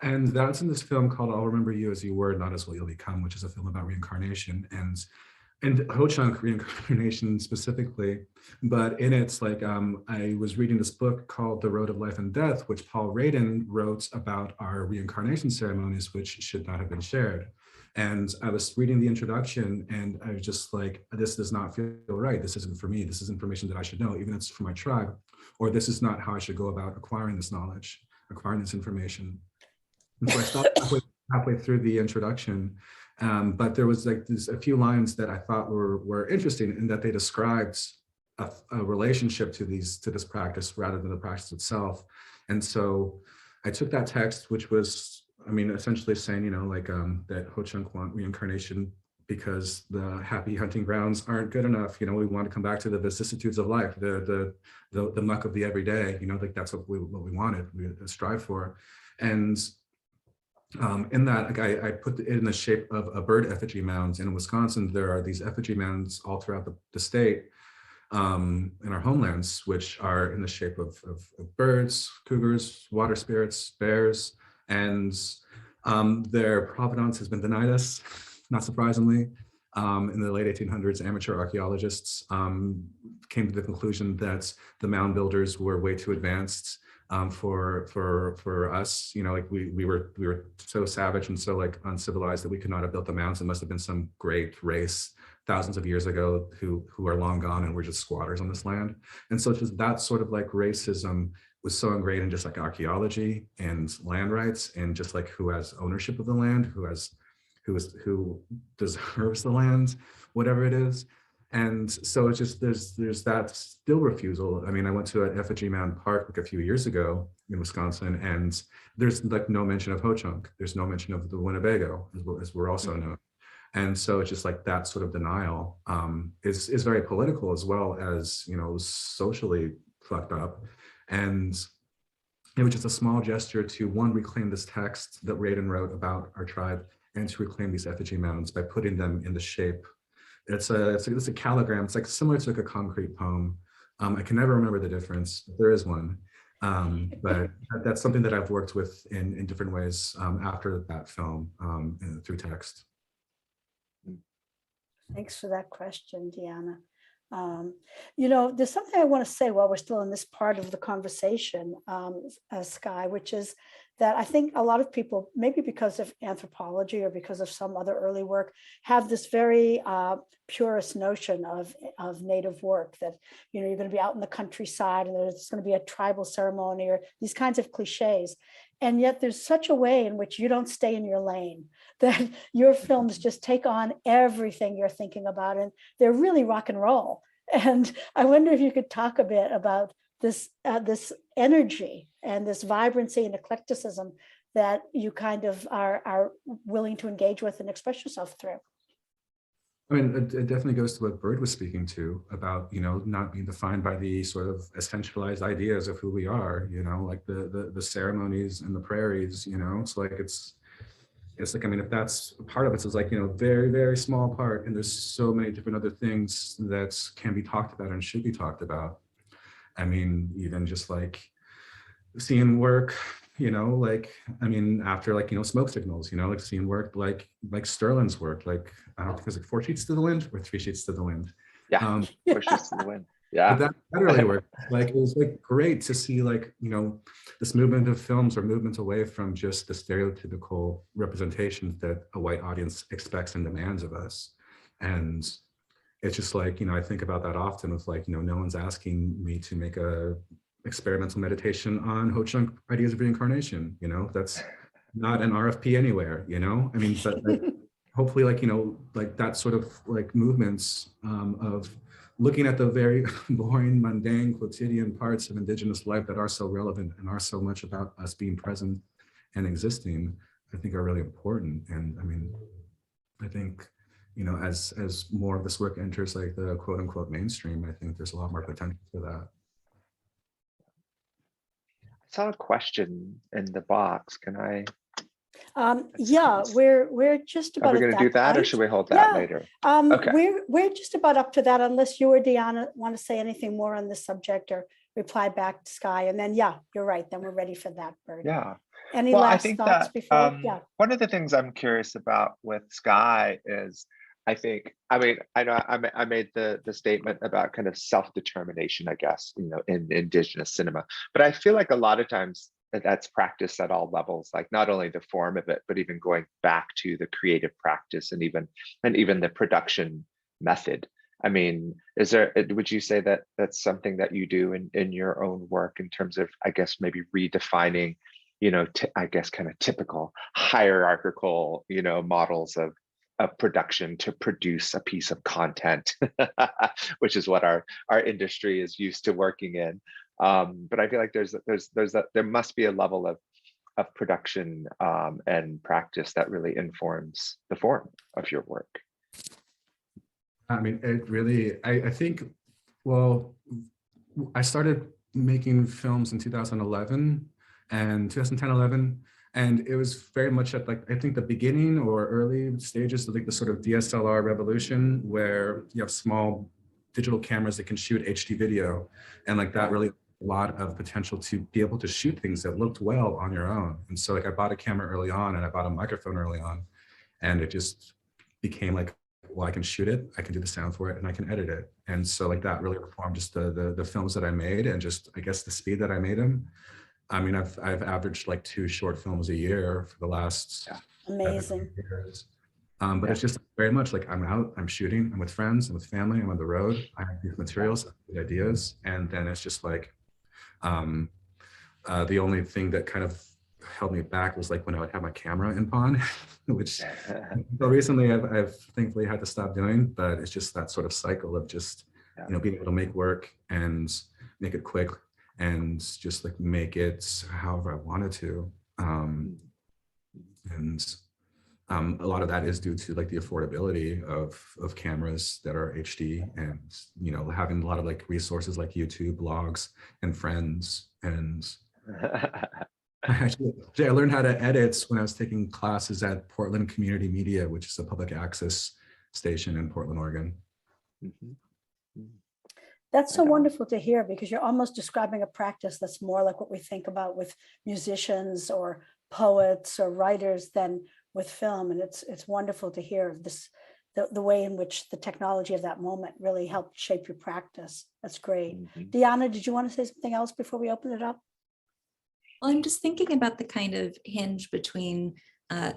And that's in this film called I'll Remember You As You Were, Not As What You'll Become, which is a film about reincarnation and Ho-Chunk reincarnation specifically. But in it's like, I was reading this book called The Road of Life and Death, which Paul Radin wrote about our reincarnation ceremonies, which should not have been shared. And I was reading the introduction, and I was just like, this does not feel right. This isn't for me. This is information that I should know, even if it's for my tribe, or this is not how I should go about acquiring this knowledge, acquiring this information. And so I stopped halfway through the introduction, but there was like a few lines that I thought were interesting, in that they described a relationship to this practice rather than the practice itself. And so I took that text, which was, I mean, essentially saying, like that Ho-Chunk want reincarnation because the happy hunting grounds aren't good enough. We want to come back to the vicissitudes of life, the muck of the everyday. Like that's what we wanted, we strive for. And in that, like I put it in the shape of a bird effigy mounds. And in Wisconsin, there are these effigy mounds all throughout the state, in our homelands, which are in the shape of birds, cougars, water spirits, bears, and their provenance has been denied us, not surprisingly. In the late 1800s, amateur archaeologists came to the conclusion that the mound builders were way too advanced for us. Like we were so savage and so like uncivilized that we could not have built the mounds. It must have been some great race thousands of years ago who are long gone and we're just squatters on this land. And so just that sort of like racism was so ingrained in just like archaeology and land rights and just like who has ownership of the land, who deserves the land, whatever it is. And so it's just there's that still refusal. I mean, I went to an effigy mound park like a few years ago in Wisconsin, and there's like no mention of Ho-Chunk. There's no mention of the Winnebago, as we're also known. And so it's just like that sort of denial is very political as well as, socially fucked up. And it was just a small gesture to, one, reclaim this text that Raiden wrote about our tribe, and to reclaim these effigy mounds by putting them in the shape. It's a calligram. It's like similar to like a concrete poem. I can never remember the difference, but there is one. But that's something that I've worked with in different ways after that film through text. Thanks for that question, Diana. There's something I want to say while we're still in this part of the conversation, Sky, which is that I think a lot of people, maybe because of anthropology or because of some other early work, have this very purist notion of Native work that, you're going to be out in the countryside and there's going to be a tribal ceremony or these kinds of cliches. And yet there's such a way in which you don't stay in your lane, that your films just take on everything you're thinking about, and they're really rock and roll. And I wonder if you could talk a bit about this energy and this vibrancy and eclecticism that you kind of are willing to engage with and express yourself through. I mean, it definitely goes to what Bird was speaking to about, not being defined by the sort of essentialized ideas of who we are, like the ceremonies and the prairies, it's like, it's like, I mean, if that's part of it, it's like, very, very small part. And there's so many different other things that can be talked about and should be talked about. I mean, even just like seeing work, like, I mean, after like, smoke signals, like seeing work like Sterling's work, like, I don't think it's like 4 sheets to the wind or 3 sheets to the wind. Yeah, 4 sheets to the wind. Yeah. But that really worked. Like, it was like great to see like, this movement of films or movement away from just the stereotypical representations that a white audience expects and demands of us. And it's just like, I think about that often with like, no one's asking me to make a experimental meditation on Ho-Chunk ideas of reincarnation, that's not an RFP anywhere, I mean, but like, hopefully like, like that sort of like movements of looking at the very boring, mundane, quotidian parts of Indigenous life that are so relevant and are so much about us being present and existing, I think are really important. And I mean, I think, as more of this work enters like the quote unquote mainstream, I think there's a lot more potential for that. I saw a question in the box. Can I? Yeah, we're just about. Are we going to do that, or should we hold that later? Okay. We're just about up to that, unless you or Diana want to say anything more on this subject or reply back to Sky, and then you're right. Then we're ready for that, Bird. Yeah. Any last thoughts before? One of the things I'm curious about with Sky is, I know I made the statement about kind of self-determination, I guess, in Indigenous cinema, but I feel like a lot of times that's practiced at all levels, like not only the form of it, but even going back to the creative practice and even the production method. I mean, would you say that that's something that you do in your own work in terms of, I guess, maybe redefining, I guess, kind of typical hierarchical, models of production to produce a piece of content, which is what our industry is used to working in. But I feel like there must be a level of production and practice that really informs the form of your work. I mean, it really, I think, well, I started making films in 2011 and 2010, 11. And it was very much at like, I think the beginning or early stages of like the sort of DSLR revolution, where you have small digital cameras that can shoot HD video. And like that really a lot of potential to be able to shoot things that looked well on your own. And so like I bought a camera early on and I bought a microphone early on, and it just became like, well, I can shoot it, I can do the sound for it, and I can edit it. And so like that really informed just the films that I made, and just, I guess, the speed that I made them. I mean, I've averaged like 2 short films a year for the last Amazing. 7 years. But it's just very much like I'm out, I'm shooting, I'm with friends, I'm with family, I'm on the road, I have these materials, the ideas, and then it's just like the only thing that kind of held me back was like when I would have my camera in pawn, which so recently I've thankfully had to stop doing, but it's just that sort of cycle of just, you know, being able to make work and make it quick and just like make it however I wanted to. A lot of that is due to like the affordability of cameras that are HD, and, you know, having a lot of like resources like YouTube, blogs, and friends. And actually, I learned how to edit when I was taking classes at Portland Community Media, which is a public access station in Portland, Oregon. That's so wonderful to hear, because you're almost describing a practice that's more like what we think about with musicians or poets or writers than with film. And it's wonderful to hear this, the way in which the technology of that moment really helped shape your practice. That's great. Diana, did you want to say something else before we open it up? Well, I'm just thinking about the kind of hinge between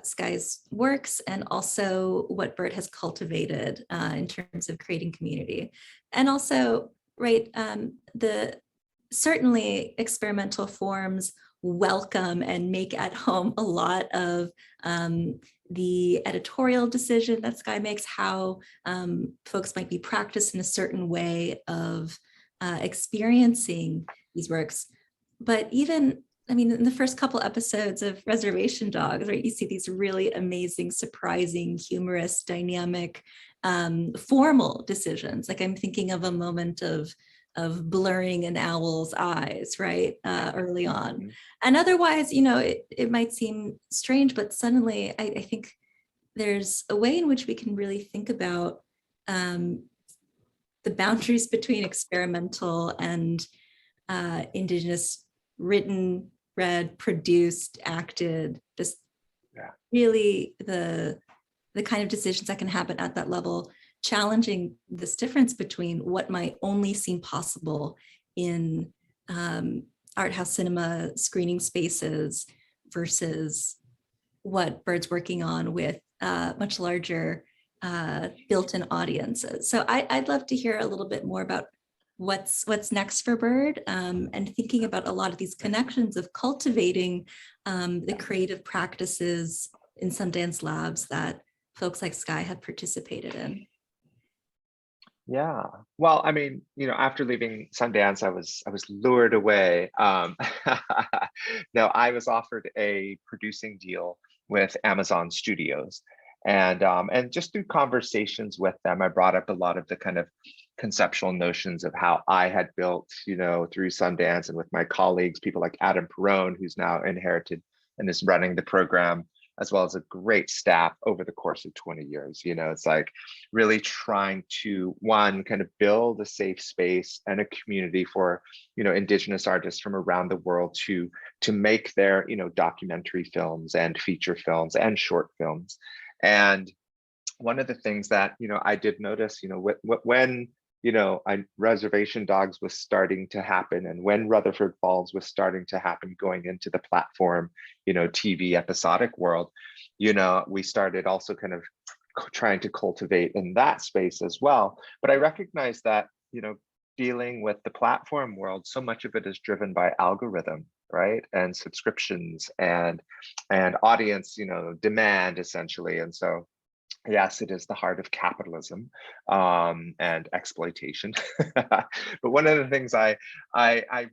Sky's works and also what Bird has cultivated in terms of creating community. And also, right, the certainly experimental forms welcome and make at home a lot of the editorial decision that Sky makes, how folks might be practiced in a certain way of experiencing these works. But even, I mean, in the first couple episodes of Reservation Dogs, right, you see these really amazing, surprising, humorous, dynamic, formal decisions. Like I'm thinking of a moment of blurring an owl's eyes, right, early on. And otherwise, you know, it might seem strange, but suddenly I think there's a way in which we can really think about the boundaries between experimental and Indigenous written, read, produced, acted, just really the kind of decisions that can happen at that level, challenging this difference between what might only seem possible in art house cinema screening spaces versus what Bird's working on with much larger built-in audiences. So I'd love to hear a little bit more about what's next for Bird, and thinking about a lot of these connections of cultivating the creative practices in Sundance labs that folks like Sky have participated in. Yeah, well, I mean, you know, after leaving Sundance, I was lured away. No, I was offered a producing deal with Amazon Studios, and just through conversations with them, I brought up a lot of the kind of conceptual notions of how I had built, you know, through Sundance, and with my colleagues, people like Adam Perrone, who's now inherited and is running the program, as well as a great staff over the course of 20 years. You know, it's like really trying to, one, kind of build a safe space and a community for, you know, Indigenous artists from around the world to make their, you know, documentary films and feature films and short films. And one of the things that, you know, I did notice, you know, when you know, Reservation Dogs was starting to happen, and when Rutherford Falls was starting to happen, going into the platform, you know, TV episodic world, you know, we started also kind of trying to cultivate in that space as well. But I recognize that, you know, dealing with the platform world, so much of it is driven by algorithm, right, and subscriptions and audience, you know, demand essentially. And so Yes, it is the heart of capitalism and exploitation. But one of the things I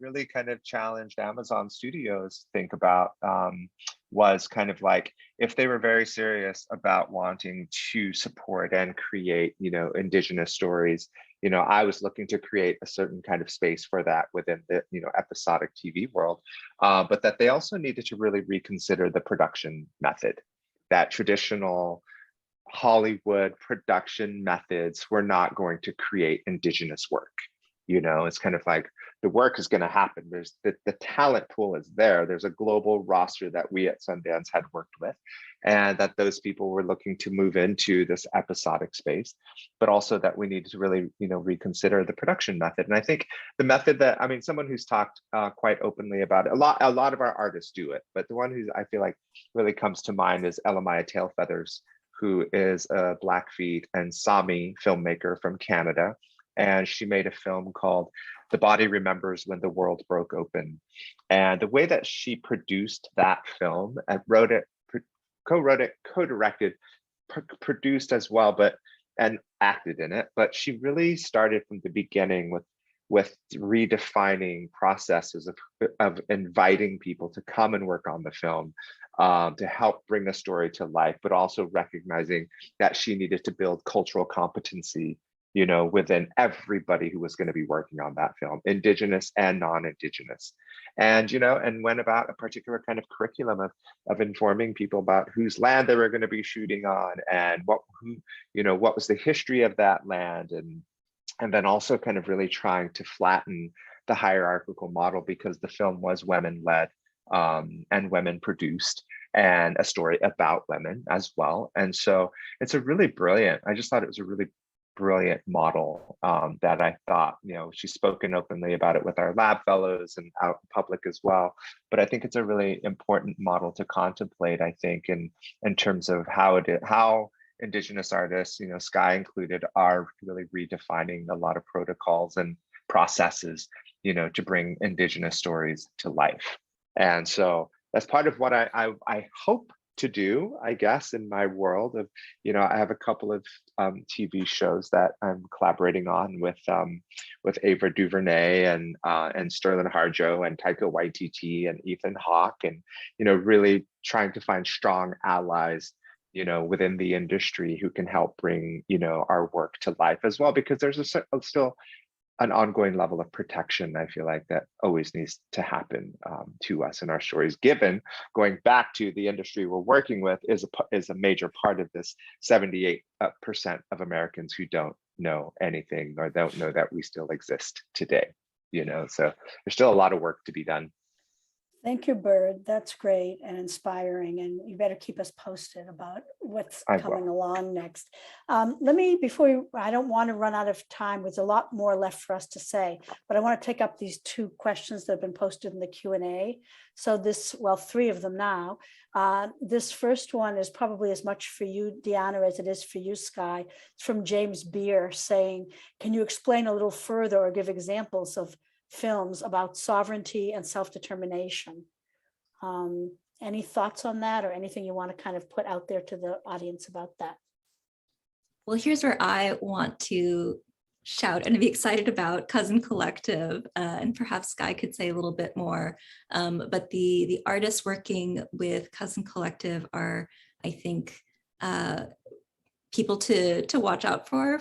really kind of challenged Amazon Studios to think about was kind of like, if they were very serious about wanting to support and create, Indigenous stories, I was looking to create a certain kind of space for that within the, episodic TV world, but that they also needed to really reconsider the production method, that traditional Hollywood production methods were not going to create Indigenous work. It's kind of like the work is going to happen. There's the talent pool is there. There's a global roster that we at Sundance had worked with, and that those people were looking to move into this episodic space, but also that we needed to really, reconsider the production method. And I think the method that, someone who's talked quite openly about it, a lot of our artists do it, but the one who I feel like really comes to mind is Elamaya Tailfeathers, who is a Blackfeet and Sami filmmaker from Canada. And she made a film called The Body Remembers When the World Broke Open. And the way that she produced that film and wrote it, co-wrote it, co-directed, produced as well, and acted in it. But she really started from the beginning with redefining processes of inviting people to come and work on the film, to help bring the story to life, but also recognizing that she needed to build cultural competency, within everybody who was going to be working on that film, Indigenous and non-Indigenous, and went about a particular kind of curriculum of informing people about whose land they were going to be shooting on, and what was the history of that land, and then also kind of really trying to flatten the hierarchical model, because the film was women-led and women-produced, and a story about women as well. And so it's a really brilliant, I just thought it was a really brilliant model that I thought, she's spoken openly about it with our lab fellows and out in public as well. But I think it's a really important model to contemplate, I think, in terms of how Indigenous artists, Sky included, are really redefining a lot of protocols and processes, to bring Indigenous stories to life. And so that's part of what I hope to do, I guess, in my world of, I have a couple of TV shows that I'm collaborating on with Ava DuVernay and Sterling Harjo and Taika Waititi and Ethan Hawke, and really trying to find strong allies, within the industry who can help bring, our work to life as well, because there's still an ongoing level of protection, I feel like, that always needs to happen to us in our stories, given going back to the industry we're working with is a major part of this 78% of Americans who don't know anything or don't know that we still exist today, so there's still a lot of work to be done. Thank you, Bird. That's great and inspiring. And you better keep us posted about what's coming along next. I don't want to run out of time. There's a lot more left for us to say, but I want to take up these two questions that have been posted in the Q&A. So three of them now. This first one is probably as much for you, Diana, as it is for you, Sky. It's from James Beer saying, can you explain a little further or give examples of films about sovereignty and self-determination? Any thoughts on that, or anything you want to kind of put out there to the audience about that? Well, here's where I want to shout and be excited about Cousin Collective, and perhaps Sky could say a little bit more, but the artists working with Cousin Collective are, I think, people to watch out for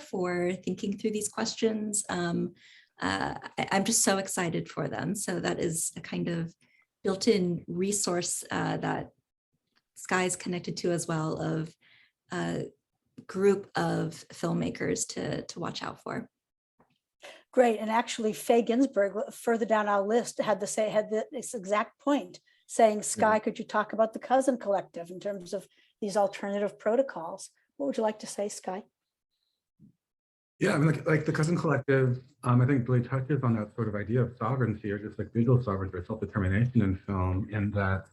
thinking through these questions. I'm just so excited for them. So that is a kind of built-in resource that Sky is connected to as well, of a group of filmmakers to watch out for. Great. And actually, Faye Ginsburg, further down our list, had this exact point, saying, Sky, could you talk about the Cousin Collective in terms of these alternative protocols? What would you like to say, Sky? Yeah, like the Cousin Collective, I think really touches on that sort of idea of sovereignty, or just like visual sovereignty or self-determination in film, and that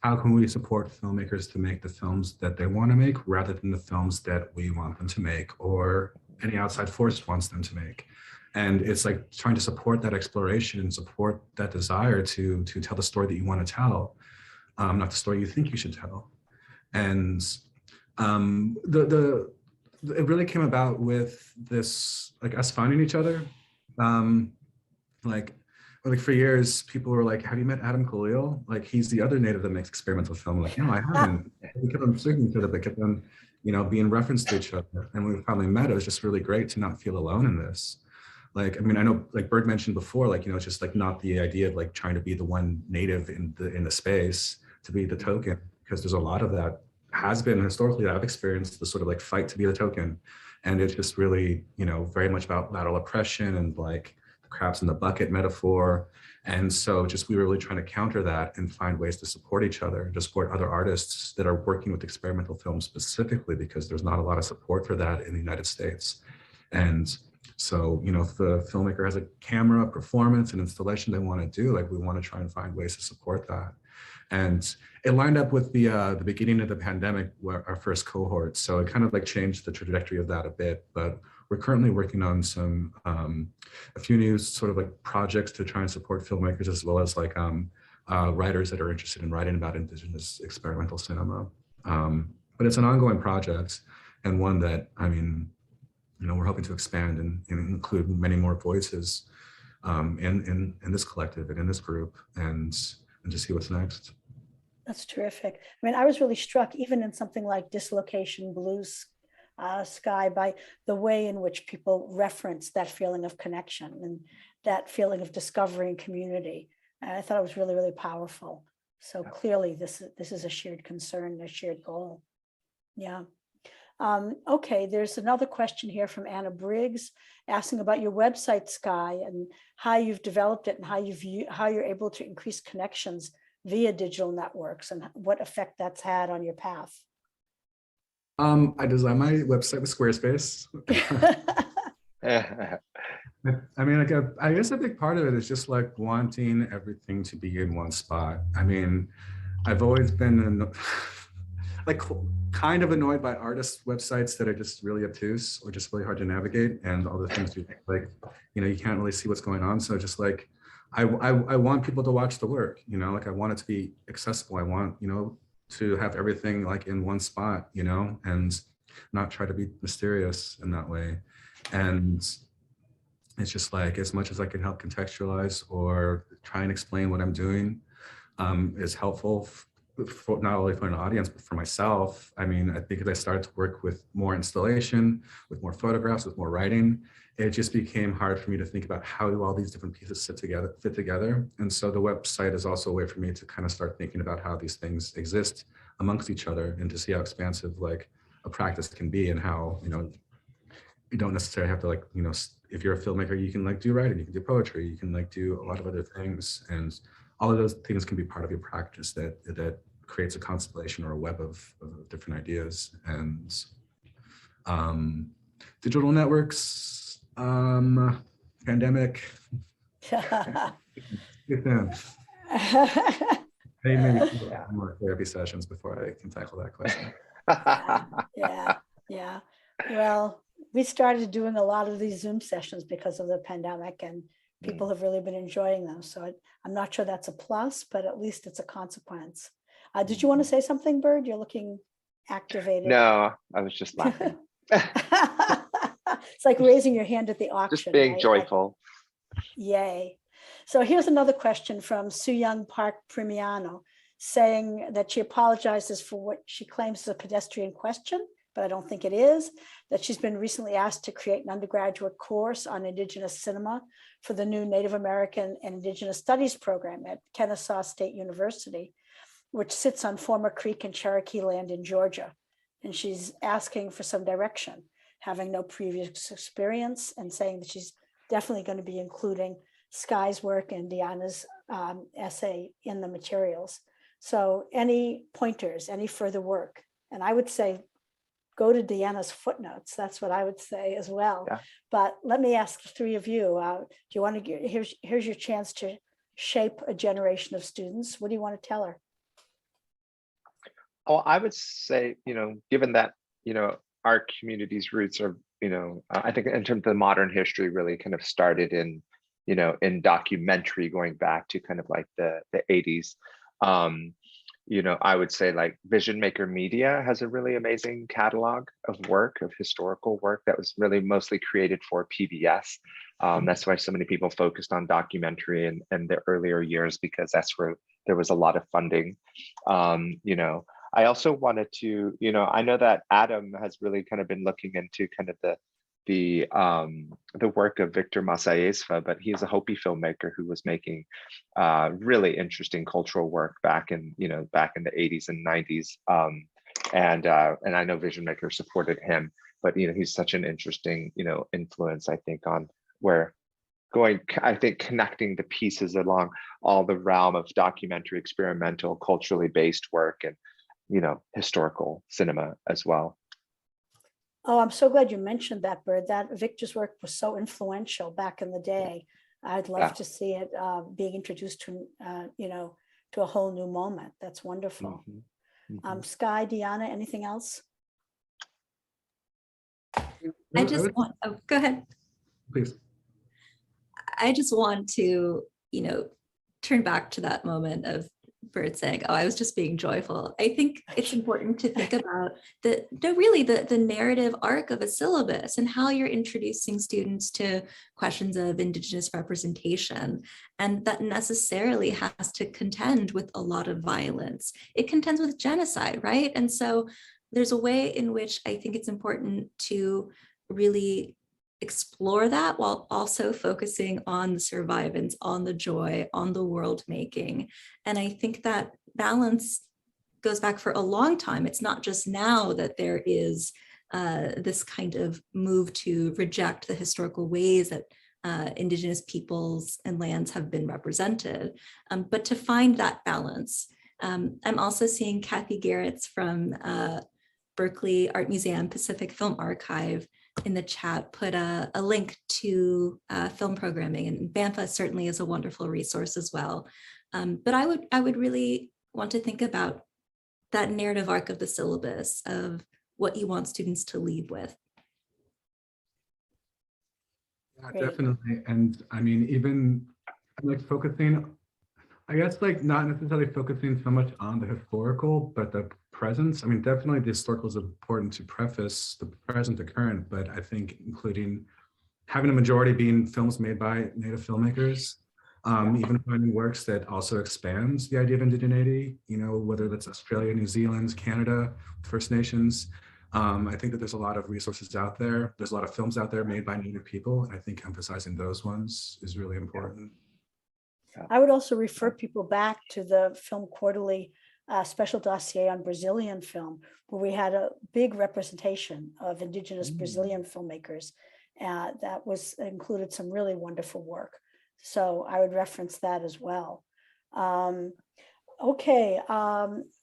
how can we support filmmakers to make the films that they want to make rather than the films that we want them to make or any outside force wants them to make. And it's like trying to support that exploration and support that desire to tell the story that you want to tell, not the story you think you should tell. And it really came about with this, like us finding each other. Like for years, people were like, have you met Adam Khalil? Like, he's the other native that makes experimental film. Like, no, I haven't. We kept on speaking to each other, but kept on, being referenced to each other. And when we finally met, it was just really great to not feel alone in this. Like, I mean, I know, like Bird mentioned before, like, it's just like not the idea of like trying to be the one native in the space, to be the token, because there's a lot of that has been historically that I've experienced, the sort of like fight to be the token. And it's just really, very much about lateral oppression and like crabs in the bucket metaphor. And so just we were really trying to counter that and find ways to support each other, to support other artists that are working with experimental film specifically, because there's not a lot of support for that in the United States. And so, if the filmmaker has a camera, performance, and installation they want to do, like we want to try and find ways to support that. And it lined up with the beginning of the pandemic, where our first cohort. So it kind of like changed the trajectory of that a bit, but we're currently working on some, a few new sort of like projects to try and support filmmakers, as well as like writers that are interested in writing about Indigenous experimental cinema. But it's an ongoing project, and one that, I mean, we're hoping to expand and include many more voices in this collective and in this group, and to see what's next. That's terrific. I mean, I was really struck, even in something like Dislocation Blues, Sky, by the way in which people reference that feeling of connection and that feeling of discovery and community. And I thought it was really, really powerful. So clearly this is a shared concern, a shared goal. Yeah. Okay, there's another question here from Anna Briggs asking about your website, Sky, and how you've developed it and how you're able to increase connections via digital networks and what effect that's had on your path. I designed my website with Squarespace. I mean, like I guess a big part of it is just like wanting everything to be in one spot. I mean, I've always been like kind of annoyed by artist websites that are just really obtuse or just really hard to navigate, and all the things you like, you can't really see what's going on. So just like, I want people to watch the work, like I want it to be accessible. I want, to have everything like in one spot, and not try to be mysterious in that way. And it's just like, as much as I can help contextualize or try and explain what I'm doing is helpful for not only for an audience, but for myself. I mean, I think as I started to work with more installation, with more photographs, with more writing, it just became hard for me to think about how do all these different pieces fit together. And so the website is also a way for me to kind of start thinking about how these things exist amongst each other, and to see how expansive like a practice can be, and how, you don't necessarily have to like, if you're a filmmaker, you can like do writing, you can do poetry, you can like do a lot of other things. And all of those things can be part of your practice that creates a constellation or a web of different ideas. And digital networks, pandemic. Maybe more therapy sessions before I can tackle that question. Yeah. Well, we started doing a lot of these Zoom sessions because of the pandemic, and people have really been enjoying them. So I'm not sure that's a plus, but at least it's a consequence. Did you want to say something, Bird? You're looking activated. No, I was just laughing. It's like raising your hand at the auction. Just being right? joyful. Yay. So here's another question from Suyang Park Primiano, saying that she apologizes for what she claims is a pedestrian question, but I don't think it is, that she's been recently asked to create an undergraduate course on Indigenous cinema for the new Native American and Indigenous Studies program at Kennesaw State University, which sits on former Creek and Cherokee land in Georgia. And she's asking for some direction, having no previous experience, and saying that she's definitely going to be including Sky's work and Diana's essay in the materials. So any pointers, any further work? And I would say, go to Diana's footnotes. That's what I would say as well. Yeah. But let me ask the three of you, do you want to get, here's your chance to shape a generation of students. What do you want to tell her? Oh, I would say, given that, our community's roots are, I think in terms of the modern history really kind of started in, in documentary going back to kind of like the 80s. you know, I would say like Vision Maker Media has a really amazing catalog of work, of historical work that was really mostly created for PBS. That's why so many people focused on documentary in the earlier years, because that's where there was a lot of funding. You know, I also wanted to, you know, I know that Adam has really kind of been looking into kind of the work of Victor Masaesfa, but he's a Hopi filmmaker who was making really interesting cultural work back in, you know, back in the 80s and 90s. And I know Vision Maker supported him, but you know, he's such an interesting, you know, influence, I think, on where I think connecting the pieces along all the realm of documentary, experimental, culturally based work, and you know, historical cinema as well. Oh, I'm so glad you mentioned that, Bird. That Victor's work was so influential back in the day. I'd love to see it being introduced to, you know, to a whole new moment. That's wonderful. Sky, Diana, anything else? I just want, oh, go ahead. Please. I just want to, you know, turn back to that moment of Bird saying, oh, I was just being joyful. I think it's important to think about the narrative arc of a syllabus and how you're introducing students to questions of Indigenous representation. And that necessarily has to contend with a lot of violence. It contends with genocide, right? And so there's a way in which I think it's important to really explore that while also focusing on the survivance, on the joy, on the world making. And I think that balance goes back for a long time. It's not just now that there is this kind of move to reject the historical ways that Indigenous peoples and lands have been represented, but to find that balance. I'm also seeing Kathy Garrett's from Berkeley Art Museum Pacific Film Archive in the chat put a link to film programming, and BAMFA certainly is a wonderful resource as well. But I would really want to think about that narrative arc of the syllabus of what you want students to leave with. Yeah, definitely. And I mean, even like focusing, I guess, like not necessarily focusing so much on the historical, but the presence. I mean, definitely the historical is important to preface the present, the current, but I think including having a majority being films made by Native filmmakers, even finding works that also expands the idea of indigeneity, you know, whether that's Australia, New Zealand, Canada, First Nations. I think that there's a lot of resources out there. There's a lot of films out there made by Native people. And I think emphasizing those ones is really important. I would also refer people back to the Film Quarterly special dossier on Brazilian film, where we had a big representation of Indigenous Brazilian filmmakers. That included some really wonderful work. So I would reference that as well. Okay,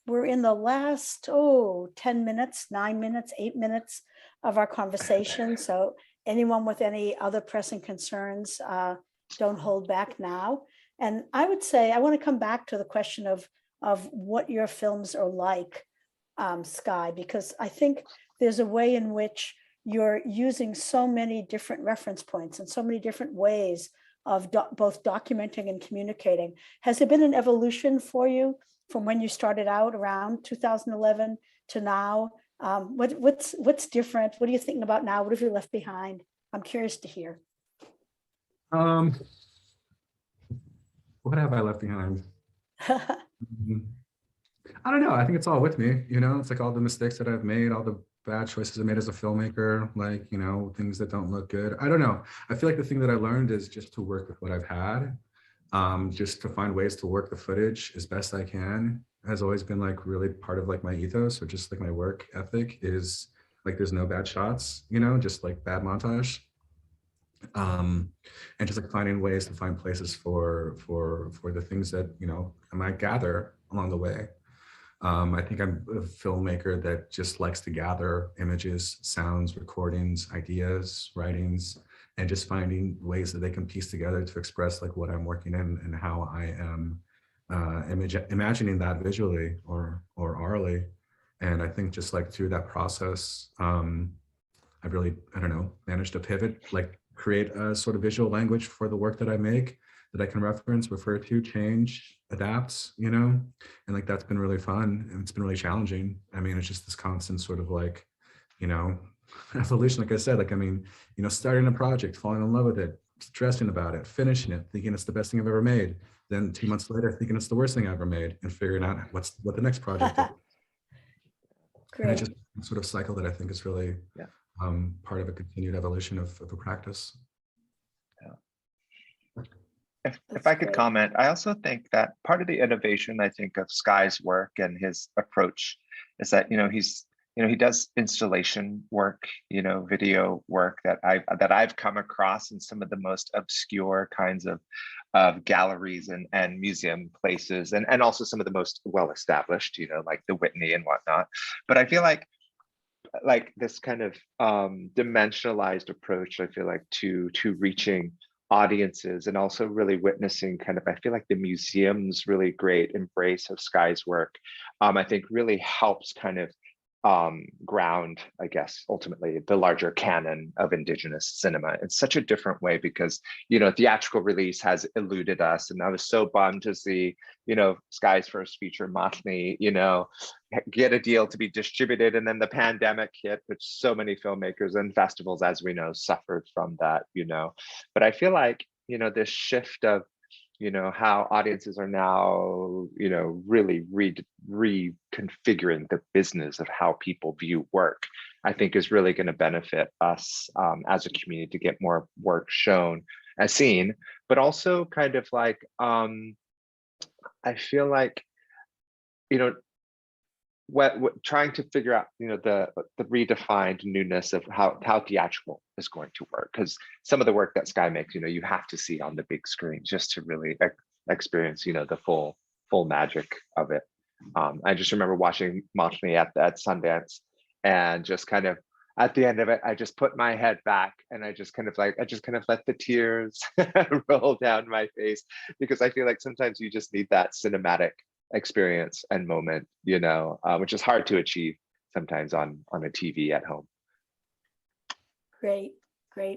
we're in the last, 10 minutes, 9 minutes, 8 minutes of our conversation. So anyone with any other pressing concerns, don't hold back now. And I would say, I want to come back to the question of what your films are like, Sky, because I think there's a way in which you're using so many different reference points and so many different ways of both documenting and communicating. Has there been an evolution for you from when you started out around 2011 to now? What's different? What are you thinking about now? What have you left behind? I'm curious to hear. What have I left behind? I don't know. I think it's all with me. You know, it's like all the mistakes that I've made, all the bad choices I made as a filmmaker, like, you know, things that don't look good. I don't know. I feel like the thing that I learned is just to work with what I've had, just to find ways to work the footage as best I can has always been like really part of like my ethos, or just like my work ethic is like, there's no bad shots, you know, just like bad montage. And just like finding ways to find places for the things that, you know, I might gather along the way. I think I'm a filmmaker that just likes to gather images, sounds, recordings, ideas, writings, and just finding ways that they can piece together to express like what I'm working in and how I am imagining that visually or orally. And I think just like through that process, I've really, I don't know, managed to pivot, like create a sort of visual language for the work that I make that I can reference, refer to, change, adapt, you know, and like that's been really fun and it's been really challenging. I mean, it's just this constant sort of like, you know, evolution. Like I said, like, I mean, you know, starting a project, falling in love with it, stressing about it, finishing it, thinking it's the best thing I've ever made. Then 2 months later, thinking it's the worst thing I ever made, and figuring out what the next project is. And it's Great. just sort of cycle that I think is really part of a continued evolution of a practice. If I could great. comment, I also think that part of the innovation, I think, of Sky's work and his approach is that, you know, he does installation work, you know, video work that I've come across in some of the most obscure kinds of galleries and museum places, and also some of the most well-established, you know, like the Whitney and whatnot. But I feel like this kind of dimensionalized approach, I feel like, to reaching audiences and also really witnessing kind of, I feel like the museum's really great embrace of Sky's work, I think really helps kind of ground, I guess, ultimately the larger canon of Indigenous cinema in such a different way, because, you know, theatrical release has eluded us. And I was so bummed to see, you know, Sky's first feature, Motley, you know, get a deal to be distributed. And then the pandemic hit, which so many filmmakers and festivals, as we know, suffered from that, you know. But I feel like, you know, this shift of, you know, how audiences are now, you know, really reconfiguring the business of how people view work, I think is really going to benefit us as a community to get more work shown and seen, but also kind of like, I feel like, you know, trying to figure out, you know, the redefined newness of how theatrical is going to work, because some of the work that Sky makes, you know, you have to see on the big screen just to really experience, you know, the full magic of it. I just remember watching Motley at Sundance, and just kind of at the end of it, I just put my head back and I just kind of let the tears roll down my face, because I feel like sometimes you just need that cinematic experience and moment, you know, which is hard to achieve sometimes on a TV at home. Great,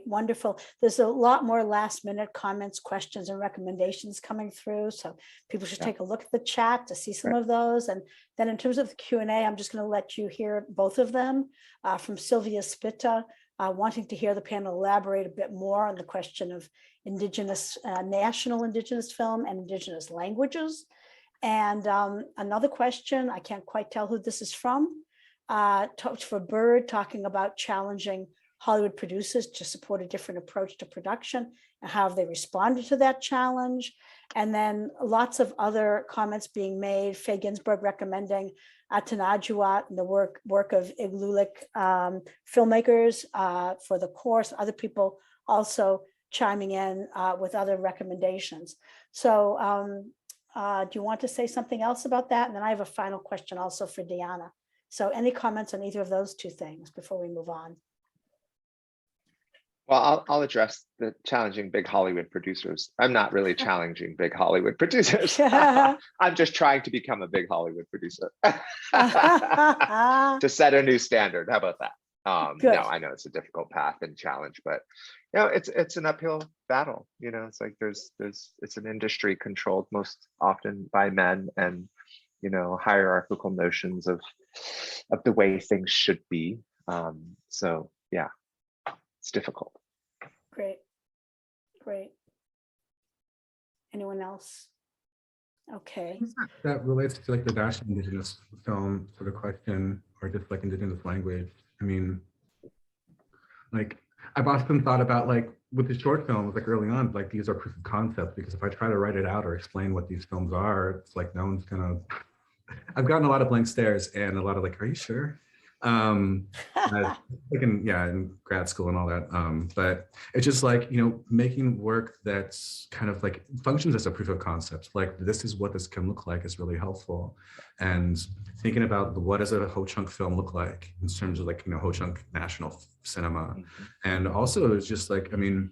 wonderful. There's a lot more last minute comments, questions, and recommendations coming through. So people should take a look at the chat to see some of those. And then in terms of the Q&A, I'm just going to let you hear both of them from Sylvia Spitta, wanting to hear the panel elaborate a bit more on the question of Indigenous, national Indigenous film and Indigenous languages. And another question, I can't quite tell who this is from, for Bird, talking about challenging Hollywood producers to support a different approach to production and how have they responded to that challenge. And then lots of other comments being made. Faye Ginsburg recommending Atanajuat and the work of Iglulik filmmakers for the course. Other people also chiming in with other recommendations. So do you want to say something else about that? And then I have a final question also for Diana. So any comments on either of those two things before we move on? Well, I'll address the challenging big Hollywood producers. I'm not really challenging big Hollywood producers. I'm just trying to become a big Hollywood producer to set a new standard. How about that? No, I know it's a difficult path and challenge, but you know, it's an uphill battle. You know, it's like it's an industry controlled most often by men, and you know, hierarchical notions of the way things should be. So yeah, it's difficult. Great. Anyone else? Okay. That relates to like the national Indigenous film sort of question, or just like Indigenous language. I mean, like I've often thought about like with the short films, like early on, like these are proof of concept, because if I try to write it out or explain what these films are, it's like no one's gonna. I've gotten a lot of blank stares and a lot of like, are you sure? Like in grad school and all that. But it's just like, you know, making work that's kind of like functions as a proof of concept. Like this is what this can look like is really helpful. And thinking about what does a Ho-Chunk film look like in terms of like, you know, Ho-Chunk national cinema. And also it's just like, I mean,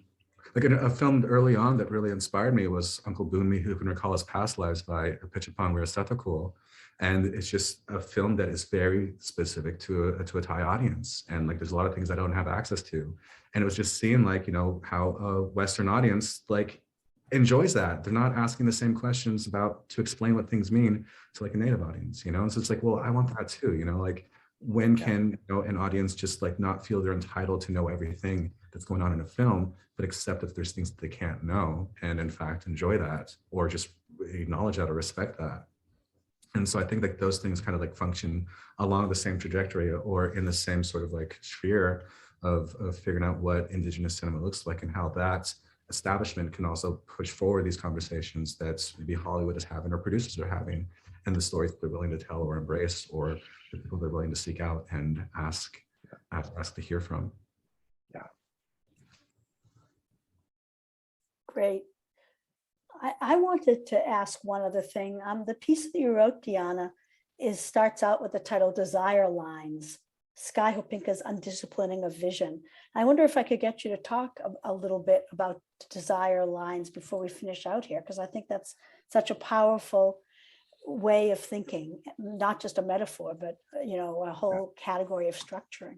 like a film early on that really inspired me was Uncle Boonmee Who Can Recall His Past Lives by Pechanga Weerasethakul. And it's just a film that is very specific to a Thai audience. And like, there's a lot of things I don't have access to. And it was just seeing like, you know, how a Western audience like enjoys that. They're not asking the same questions about to explain what things mean to like a native audience, you know? And so it's like, well, I want that too, you know, like when can, you know, an audience just like not feel they're entitled to know everything that's going on in a film, but accept that there's things that they can't know and in fact enjoy that, or just acknowledge that or respect that. And so I think like those things kind of like function along the same trajectory or in the same sort of like sphere of figuring out what Indigenous cinema looks like and how that establishment can also push forward these conversations that maybe Hollywood is having or producers are having, and the stories that they're willing to tell or embrace, or the people they're willing to seek out and ask to hear from. Yeah. Great. I wanted to ask one other thing. The piece that you wrote, Diana, starts out with the title Desire Lines, Sky Hopinka's Undisciplining of Vision. I wonder if I could get you to talk a little bit about desire lines before we finish out here, because I think that's such a powerful way of thinking, not just a metaphor, but you know, a whole category of structuring.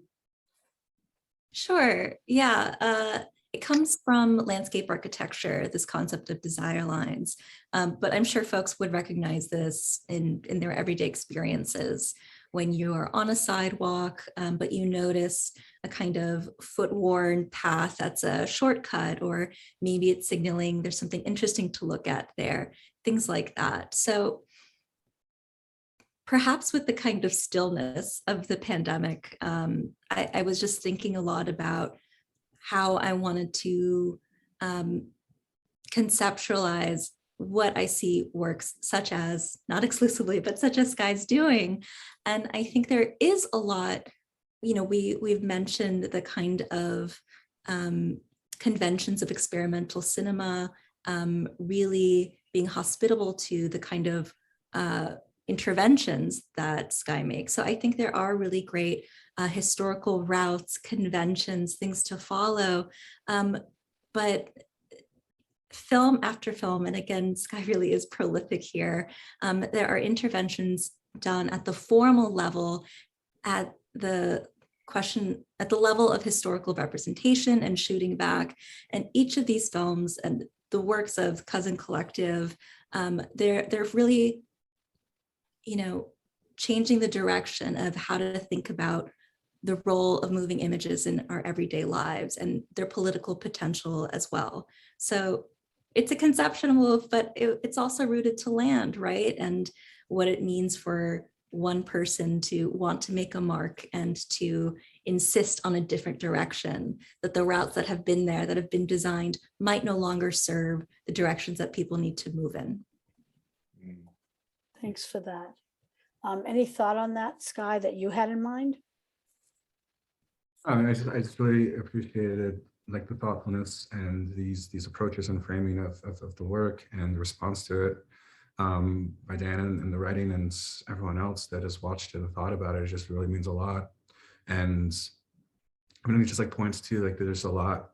Sure. Yeah. It comes from landscape architecture, this concept of desire lines. But I'm sure folks would recognize this in their everyday experiences. When you're on a sidewalk, but you notice a kind of foot-worn path that's a shortcut, or maybe it's signaling there's something interesting to look at there, things like that. So perhaps with the kind of stillness of the pandemic, I was just thinking a lot about how I wanted to conceptualize what I see works such as, not exclusively, but such as Sky's doing. And I think there is a lot, you know, we've mentioned the kind of conventions of experimental cinema, really being hospitable to the kind of interventions that Sky makes. So I think there are really great historical routes, conventions, things to follow. But film after film, and again, Sky really is prolific here, there are interventions done at the formal level, at the level of historical representation and shooting back. And each of these films and the works of Cousin Collective, they're really, you know, changing the direction of how to think about the role of moving images in our everyday lives and their political potential as well. So it's a conceptual move, but it's also rooted to land, right? And what it means for one person to want to make a mark and to insist on a different direction, that the routes that have been there, that have been designed, might no longer serve the directions that people need to move in. Thanks for that. Any thought on that, Sky, that you had in mind? I just really appreciated like the thoughtfulness and these approaches and framing of the work and the response to it by Diana and the writing and everyone else that has watched it and thought about it. It just really means a lot. And I mean, it just like points to like there's a lot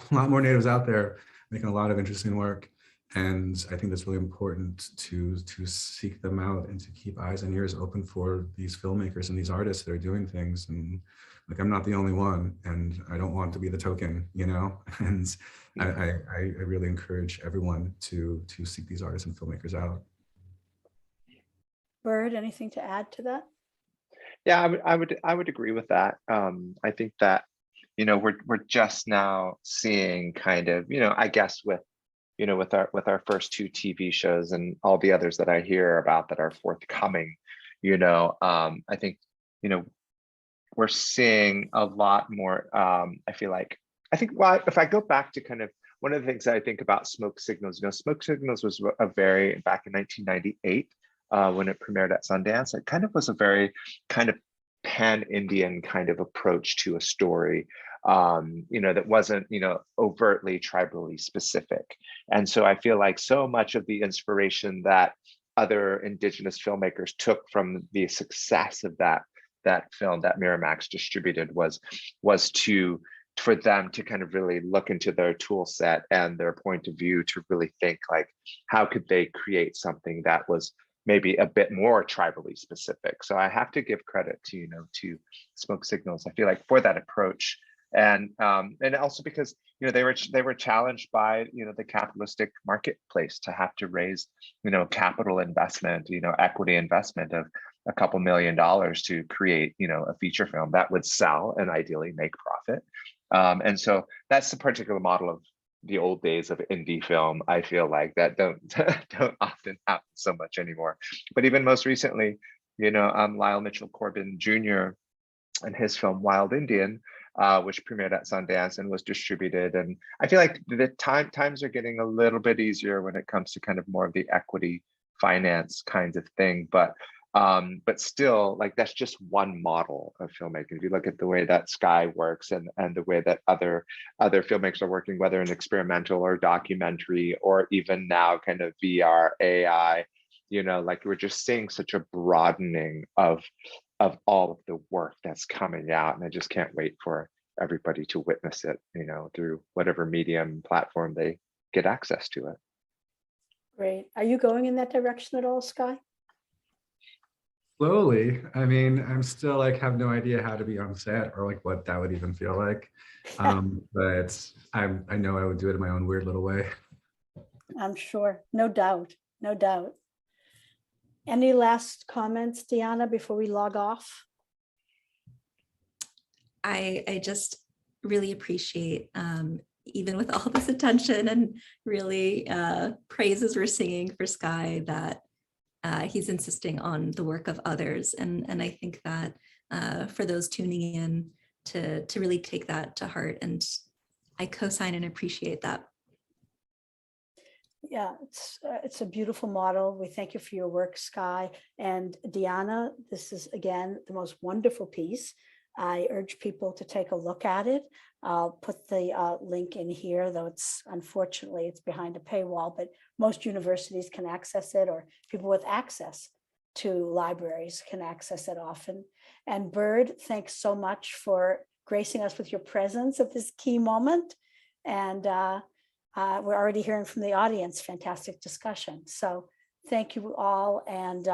more natives out there making a lot of interesting work. And I think that's really important to seek them out and to keep eyes and ears open for these filmmakers and these artists that are doing things. And like, I'm not the only one, and I don't want to be the token, you know? And I really encourage everyone to seek these artists and filmmakers out. Bird, anything to add to that? Yeah, I would agree with that. I think that, you know, we're just now seeing kind of, you know, I guess with our first 2 TV shows and all the others that I hear about that are forthcoming, you know, I think, you know, we're seeing a lot more. Well, if I go back to kind of one of the things that I think about Smoke Signals, you know, Smoke Signals was back in 1998 when it premiered at Sundance. It kind of was a very kind of pan-Indian kind of approach to a story. You know, that wasn't, you know, overtly tribally specific. And so I feel like so much of the inspiration that other Indigenous filmmakers took from the success of that film that Miramax distributed was for them to kind of really look into their tool set and their point of view to really think like, how could they create something that was maybe a bit more tribally specific. So I have to give credit to, you know, to Smoke Signals, I feel like, for that approach. And also because, you know, they were challenged by, you know, the capitalistic marketplace to have to raise, you know, capital investment, you know, equity investment of a couple $1 million to create, you know, a feature film that would sell and ideally make profit. And so that's the particular model of the old days of indie film. I feel like that don't often happen so much anymore. But even most recently, you know, Lyle Mitchell Corbin Jr. and his film Wild Indian, which premiered at Sundance and was distributed. And I feel like the times are getting a little bit easier when it comes to kind of more of the equity finance kinds of thing. But still, like, that's just one model of filmmaking. If you look at the way that Sky works and the way that other filmmakers are working, whether in experimental or documentary, or even now kind of VR, AI, you know, like, we're just seeing such a broadening of all of the work that's coming out. And I just can't wait for everybody to witness it, you know, through whatever medium platform they get access to it. Great. Are you going in that direction at all, Sky? Slowly. I mean, I'm still like have no idea how to be on set or like what that would even feel like. But I know I would do it in my own weird little way. I'm sure. No doubt. No doubt. Any last comments, Diana, before we log off? I just really appreciate, even with all this attention and really praises we're singing for Sky, that he's insisting on the work of others. And I think that for those tuning in to really take that to heart, and I co-sign and appreciate that. Yeah, it's a beautiful model. We thank you for your work, Sky. And Diana, this is, again, the most wonderful piece. I urge people to take a look at it. I'll put the link in here, though unfortunately it's behind a paywall, but most universities can access it, or people with access to libraries can access it often. And Bird, thanks so much for gracing us with your presence at this key moment. And we're already hearing from the audience, fantastic discussion. So thank you all, and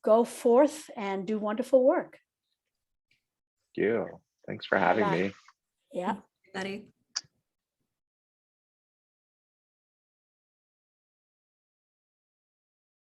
go forth and do wonderful work. Thank you. Thanks for having me. Yeah. Everybody.